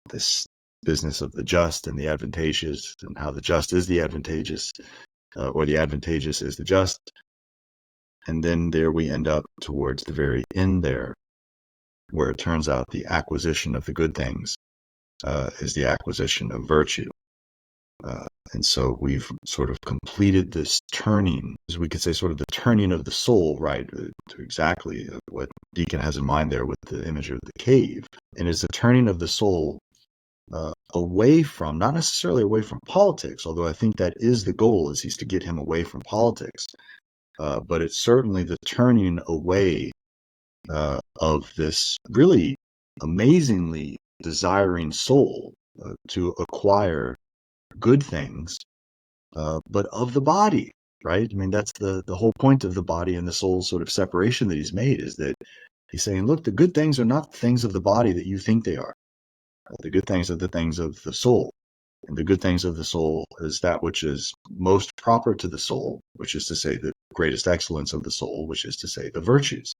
Speaker 3: this business of the just and the advantageous, and how the just is the advantageous, or the advantageous is the just. And then there we end up towards the very end there, where it turns out the acquisition of the good things is the acquisition of virtue. And so we've sort of completed this turning, as we could say, sort of the turning of the soul, right, to exactly what Deacon has in mind there with the image of the cave. And it's the turning of the soul away from, not necessarily away from politics, although I think that is the goal, is he's to get him away from politics. But it's certainly the turning away of this really amazingly desiring soul to acquire good things, but of the body, right? I mean, that's the whole point of the body and the soul sort of separation that he's made, is that he's saying, look, the good things are not the things of the body that you think they are. The good things are the things of the soul. And the good things of the soul is that which is most proper to the soul, which is to say the greatest excellence of the soul, which is to say the virtues.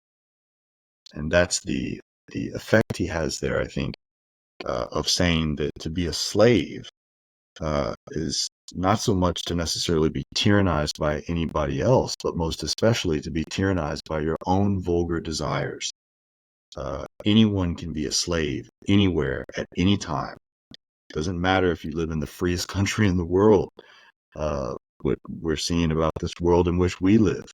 Speaker 3: And that's the effect he has there, I think, of saying that to be a slave is not so much to necessarily be tyrannized by anybody else, but most especially to be tyrannized by your own vulgar desires. Anyone can be a slave anywhere at any time. Doesn't matter if you live in the freest country in the world. What we're seeing about this world in which we live,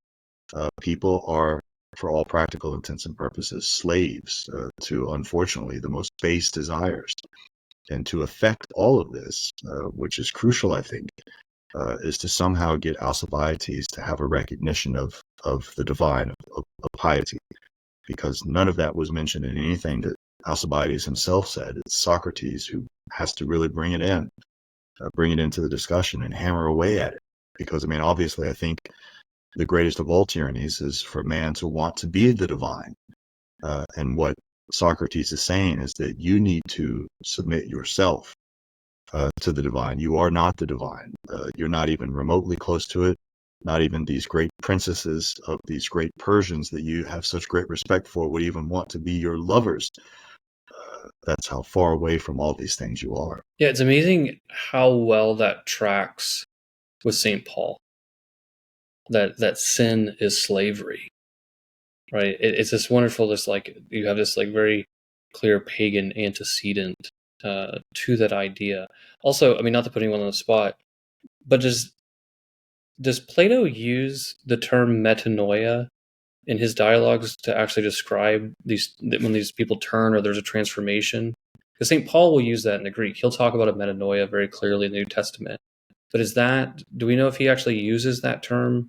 Speaker 3: people are, for all practical intents and purposes, slaves to, unfortunately, the most base desires. And to affect all of this, which is crucial, I think, is to somehow get Alcibiades to have a recognition of the divine, of piety, because none of that was mentioned in anything that Alcibiades himself said. It's Socrates who has to really bring it into the discussion and hammer away at it. Because, I mean, obviously, I think the greatest of all tyrannies is for man to want to be the divine. And what Socrates is saying is that you need to submit yourself to the divine. You are not the divine. You're not even remotely close to it. Not even these great princesses of these great Persians that you have such great respect for would even want to be your lovers. That's how far away from all these things you are.
Speaker 1: Yeah, it's amazing how well that tracks with St. Paul. That sin is slavery, right? It's this wonderful, this like, you have this like very clear pagan antecedent to that idea. Also, I mean, not to put anyone on the spot, but does Plato use the term metanoia in his dialogues to actually describe when these people turn or there's a transformation? Because St. Paul will use that in the Greek. He'll talk about a metanoia very clearly in the New Testament. But do we know if he actually uses that term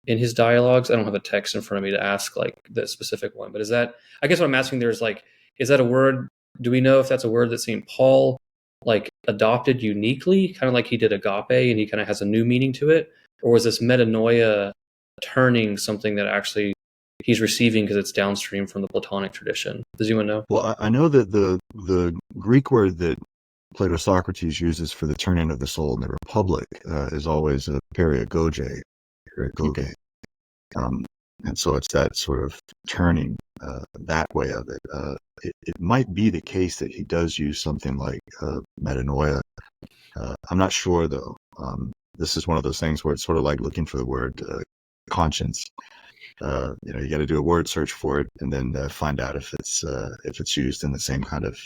Speaker 1: in his dialogues? I don't have a text in front of me to ask like the specific one, but I guess what I'm asking there is like, is that a word? Do we know if that's a word that St. Paul like adopted uniquely, kind of like he did agape, and he kind of has a new meaning to it? Or was this metanoia turning something that actually he's receiving because it's downstream from the Platonic tradition? Does anyone know?
Speaker 3: Well, I know that the Greek word that Plato Socrates uses for the turning of the soul in the Republic is always a periagoge. And so it's that sort of turning that way of it. It might be the case that he does use something like metanoia. I'm not sure, though. This is one of those things where it's sort of like looking for the word conscience. You got to do a word search for it and then find out if it's used in the same kind of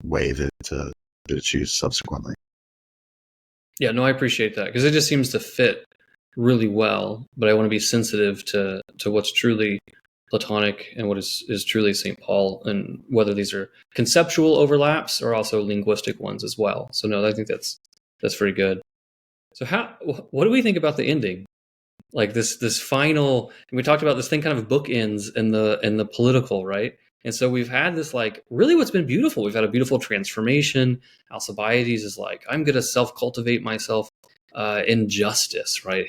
Speaker 3: way that it's used subsequently.
Speaker 1: Yeah, no, I appreciate that because it just seems to fit really well, but I want to be sensitive to what's truly Platonic and what is truly St. Paul, and whether these are conceptual overlaps or also linguistic ones as well. So no, I think that's pretty good. So what do we think about the ending? like this final. And we talked about this thing kind of bookends in the political, right? And so we've had this, like, really what's been beautiful. We've had a beautiful transformation. Alcibiades is like, I'm going to self cultivate myself in justice, right?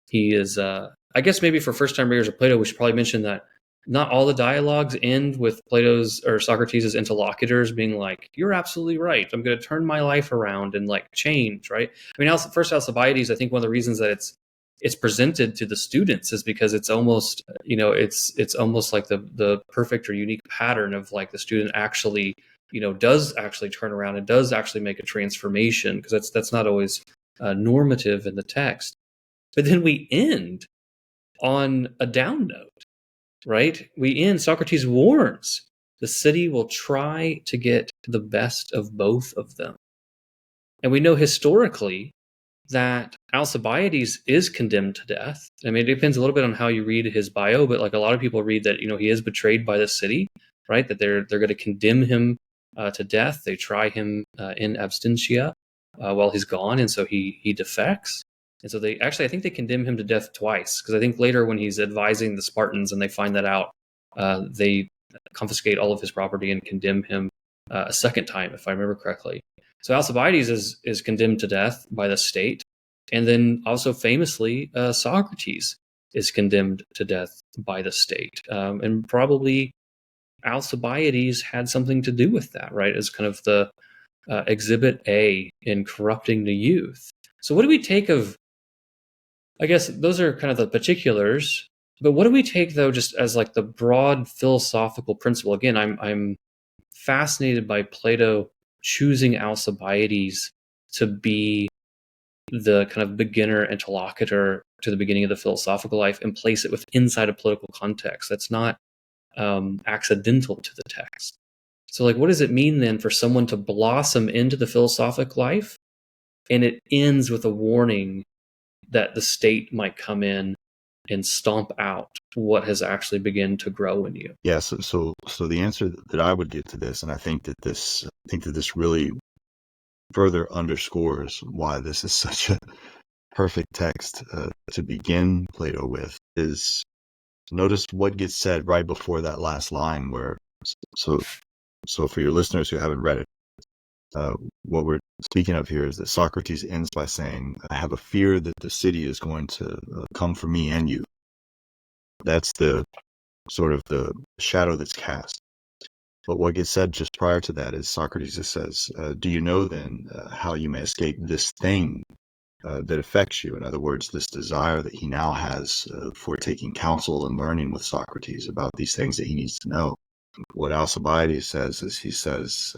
Speaker 1: He is. I guess maybe for first time readers of Plato, we should probably mention that not all the dialogues end with Plato's or Socrates' interlocutors being like, "You're absolutely right. I'm going to turn my life around and like change." Right? I mean, first Alcibiades. I think one of the reasons that it's presented to the students is because it's almost, it's almost like the perfect or unique pattern of like the student actually, does actually turn around and does actually make a transformation, because that's not always normative in the text. But then we end on a down note, right? Socrates warns the city will try to get the best of both of them. And we know historically that Alcibiades is condemned to death. I mean, it depends a little bit on how you read his bio, but like a lot of people read that, he is betrayed by the city, right? That they're going to condemn him to death. They try him in absentia while he's gone, and so he defects. And so I think they condemn him to death twice, because I think later when he's advising the Spartans and they find that out, they confiscate all of his property and condemn him a second time, if I remember correctly. So Alcibiades is condemned to death by the state, and then also famously Socrates is condemned to death by the state, and probably Alcibiades had something to do with that, right? As kind of the exhibit A in corrupting the youth. So what do we take of? I guess those are kind of the particulars, but what do we take though, just as like the broad philosophical principle? Again, I'm fascinated by Plato choosing Alcibiades to be the kind of beginner interlocutor to the beginning of the philosophical life and place it inside a political context. That's not accidental to the text. So, like, what does it mean then for someone to blossom into the philosophic life, and it ends with a warning that the state might come in and stomp out what has actually begun to grow in you?
Speaker 3: Yeah. So the answer that I would give to this, and I think that this really further underscores why this is such a perfect text to begin Plato with, is notice what gets said right before that last line. Where so for your listeners who haven't read it, what we're speaking of here is that Socrates ends by saying, "I have a fear that the city is going to come for me and you." That's the sort of the shadow that's cast. But what gets said just prior to that is Socrates just says, "Do you know then how you may escape this thing that affects you?" In other words, this desire that he now has for taking counsel and learning with Socrates about these things that he needs to know. What Alcibiades says is he says,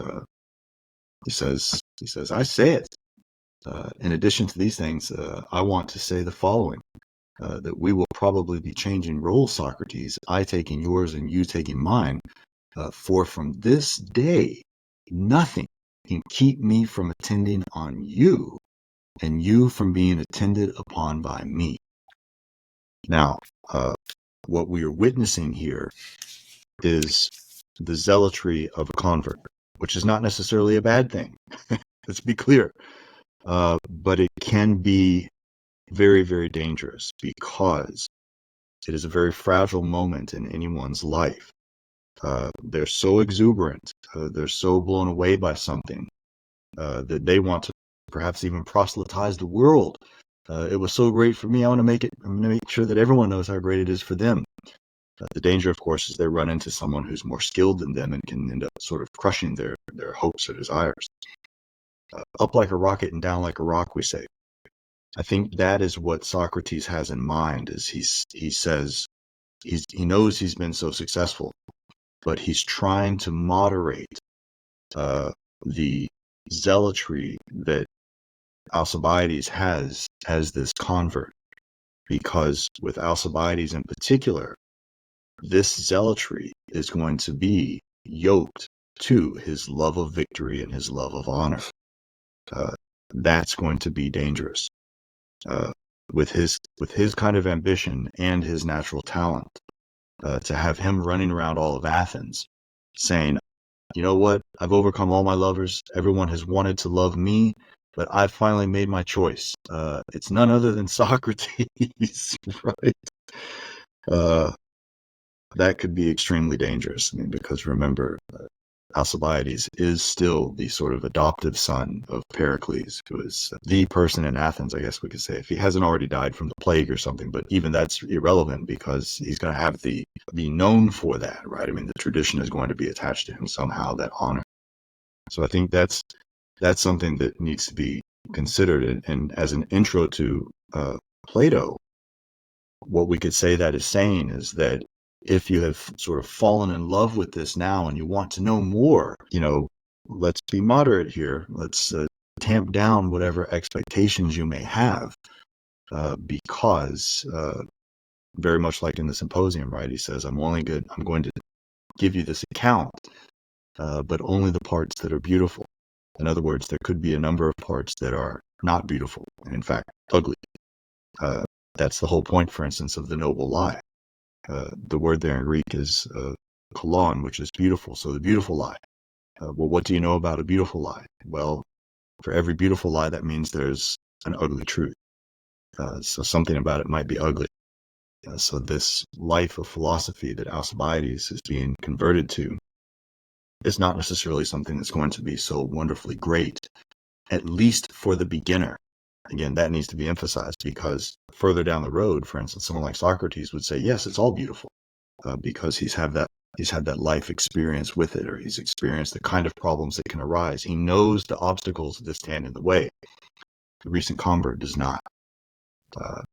Speaker 3: "I say it. In addition to these things, I want to say the following, that we will probably be changing roles, Socrates, I taking yours and you taking mine, for from this day, nothing can keep me from attending on you, and you from being attended upon by me." Now, what we are witnessing here is the zealotry of a convert, which is not necessarily a bad thing. Let's be clear. But it can be very, very dangerous, because it is a very fragile moment in anyone's life. They're so exuberant, they're so blown away by something that they want to perhaps even proselytize the world. It was so great for me, I'm going to make sure that everyone knows how great it is for them. The danger, of course, is they run into someone who's more skilled than them and can end up sort of crushing their hopes or desires. Up like a rocket and down like a rock, we say. I think that is what Socrates has in mind. Is he says he knows he's been so successful, but he's trying to moderate the zealotry that Alcibiades has as this convert, because with Alcibiades in particular, this zealotry is going to be yoked to his love of victory and his love of honor. That's going to be dangerous. With his kind of ambition and his natural talent, to have him running around all of Athens saying, "You know what? I've overcome all my lovers. Everyone has wanted to love me. but I finally made my choice. It's none other than Socrates, right? That could be extremely dangerous. I mean, because remember, Alcibiades is still the sort of adoptive son of Pericles, who is the person in Athens, I guess we could say, if he hasn't already died from the plague or something. But even that's irrelevant because he's going to have be known for that, right? I mean, the tradition is going to be attached to him somehow, that honor. So I think that's something that needs to be considered. And as an intro to Plato, what we could say that is saying is that if you have sort of fallen in love with this now and you want to know more, let's be moderate here. Let's tamp down whatever expectations you may have, because very much like in the symposium, right? He says, I'm going to give you this account, but only the parts that are beautiful. In other words, there could be a number of parts that are not beautiful, and in fact, ugly. That's the whole point, for instance, of the noble lie. The word there in Greek is kolon, which is beautiful. So the beautiful lie. Well, what do you know about a beautiful lie? Well, for every beautiful lie, that means there's an ugly truth. So something about it might be ugly. So this life of philosophy that Alcibiades is being converted to is not necessarily something that's going to be so wonderfully great, at least for the beginner. Again, that needs to be emphasized because further down the road, for instance, someone like Socrates would say, yes, it's all beautiful, because he's had that life experience with it, or he's experienced the kind of problems that can arise. He knows the obstacles that stand in the way. The recent convert does not.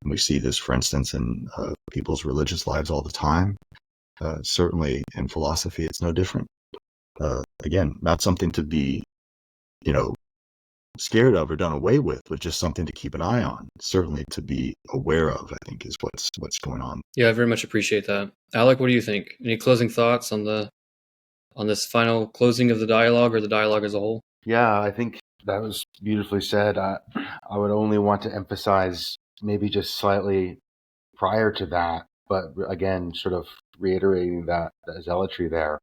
Speaker 3: We see this, for instance, in people's religious lives all the time. Certainly in philosophy, it's no different. Again, not something to be, scared of or done away with, but just something to keep an eye on, certainly to be aware of, I think, is what's going on.
Speaker 1: Yeah, I very much appreciate that. Alec, what do you think? Any closing thoughts on this final closing of the dialogue, or the dialogue as a whole?
Speaker 2: Yeah, I think that was beautifully said. I would only want to emphasize maybe just slightly prior to that, but again, sort of reiterating that zealotry there.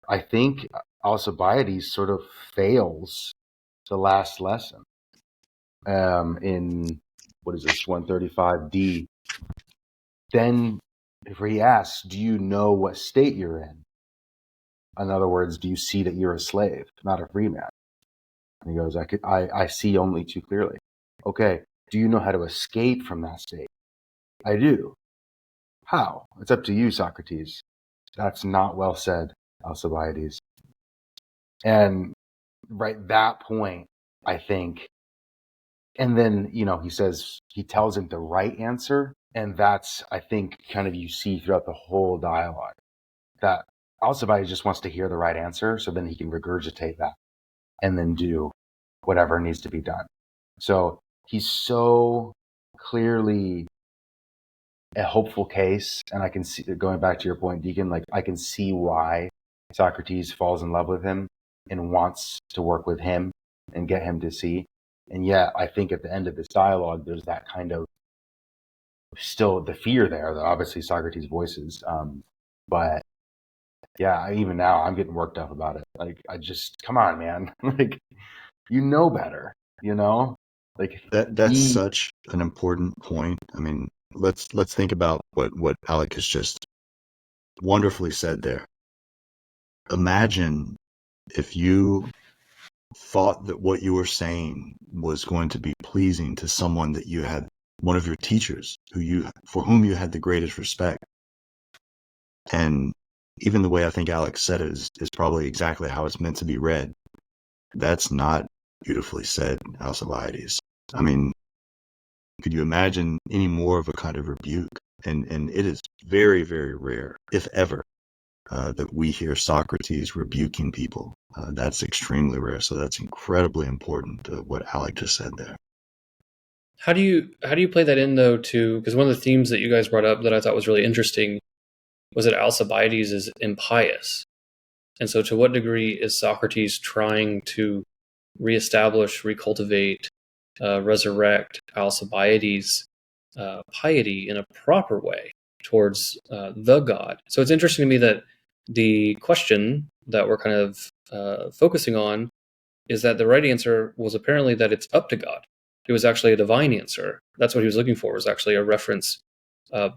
Speaker 2: I think Alcibiades sort of fails the last lesson in, what is this, 135D. Then if he asks, do you know what state you're in? In other words, do you see that you're a slave, not a free man? And he goes, I see only too clearly. Okay, do you know how to escape from that state? I do. How? It's up to you, Socrates. That's not well said, Alcibiades. And right that point, I think, and then, he tells him the right answer. And that's, I think, kind of you see throughout the whole dialogue that Alcibiades just wants to hear the right answer so then he can regurgitate that and then do whatever needs to be done. So he's so clearly a hopeful case. And I can see, going back to your point, Deacon, like I can see why Socrates falls in love with him and wants to work with him and get him to see. And yet I think at the end of this dialogue, there's that kind of still the fear there that obviously Socrates voices. But yeah, even now I'm getting worked up about it. Like, I just, come on, man. Like, better, like
Speaker 3: That's such an important point. I mean, let's think about what Alec has just wonderfully said there. Imagine if you thought that what you were saying was going to be pleasing to someone that you had, one of your teachers for whom you had the greatest respect. And even the way I think Alex said it is probably exactly how it's meant to be read. That's not beautifully said, Alcibiades. I mean, could you imagine any more of a kind of rebuke? And it is very, very rare, if ever, that we hear Socrates rebuking people. That's extremely rare. So that's incredibly important, what Alec just said there.
Speaker 1: How do you play that in, though, because one of the themes that you guys brought up that I thought was really interesting was that Alcibiades is impious. And so to what degree is Socrates trying to reestablish, recultivate, resurrect Alcibiades' piety in a proper way towards the god? So it's interesting to me that the question that we're kind of focusing on is that the right answer was apparently that it's up to God. It was actually a divine answer. That's what he was looking for, was actually a reference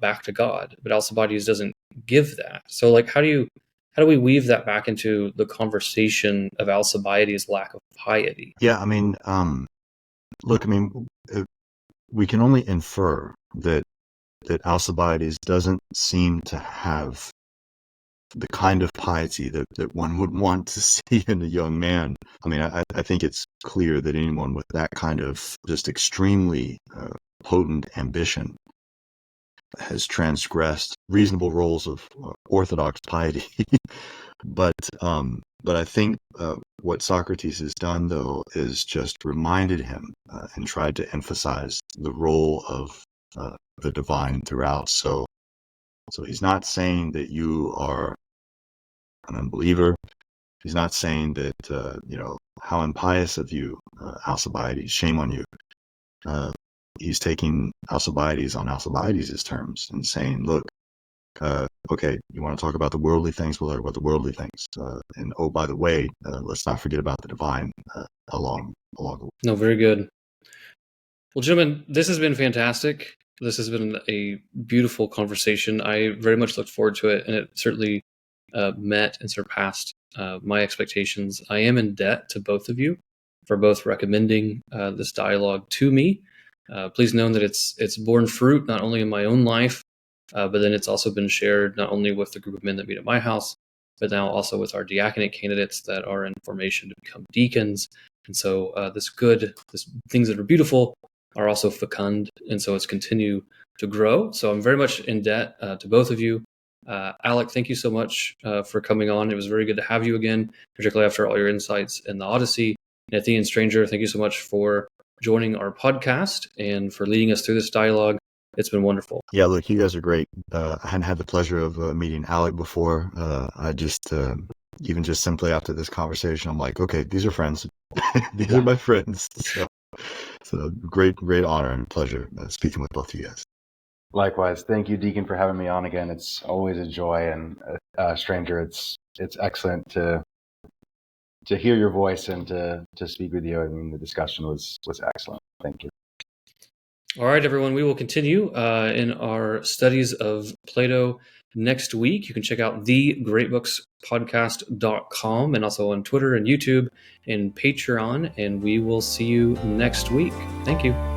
Speaker 1: back to God. But Alcibiades doesn't give that. So, like, how do we weave that back into the conversation of Alcibiades' lack of piety?
Speaker 3: Yeah, I mean, look, I mean, we can only infer that Alcibiades doesn't seem to have the kind of piety that one would want to see in a young man. I mean, I think it's clear that anyone with that kind of just extremely potent ambition has transgressed reasonable roles of orthodox piety. But I think what Socrates has done, though, is just reminded him and tried to emphasize the role of the divine throughout. So he's not saying that you are an unbeliever. He's not saying that, how impious of you, Alcibiades, shame on you. He's taking Alcibiades on Alcibiades' terms and saying, look, okay, you want to talk about the worldly things? We'll talk about the worldly things. And oh, by the way, let's not forget about the divine along the way.
Speaker 1: No, very good. Well, gentlemen, this has been fantastic. This has been a beautiful conversation. I very much looked forward to it, and it certainly met and surpassed my expectations. I am in debt to both of you for both recommending this dialogue to me. Please know that it's borne fruit not only in my own life, but then it's also been shared not only with the group of men that meet at my house, but now also with our diaconate candidates that are in formation to become deacons. And so this things that are beautiful are also fecund, and so it's continue to grow. So I'm very much in debt to both of you. Alec, thank you so much for coming on. It was very good to have you again, particularly after all your insights in the Odyssey. And Athenian Stranger, thank you so much for joining our podcast and for leading us through this dialogue. It's been wonderful.
Speaker 3: Yeah, look, you guys are great. I hadn't had the pleasure of meeting Alec before. I just, even just simply after this conversation, I'm like, okay, these are friends. These are my friends. So great honor and pleasure speaking with both of you guys.
Speaker 2: Likewise. Thank you, Deacon, for having me on again. It's always a joy, and Stranger, it's excellent to hear your voice and to speak with you. I mean, the discussion was excellent. Thank you.
Speaker 1: All right, everyone, we will continue in our studies of Plato next week. You can check out thegreatbookspodcast.com and also on Twitter and YouTube and Patreon, and we will see you next week. Thank you.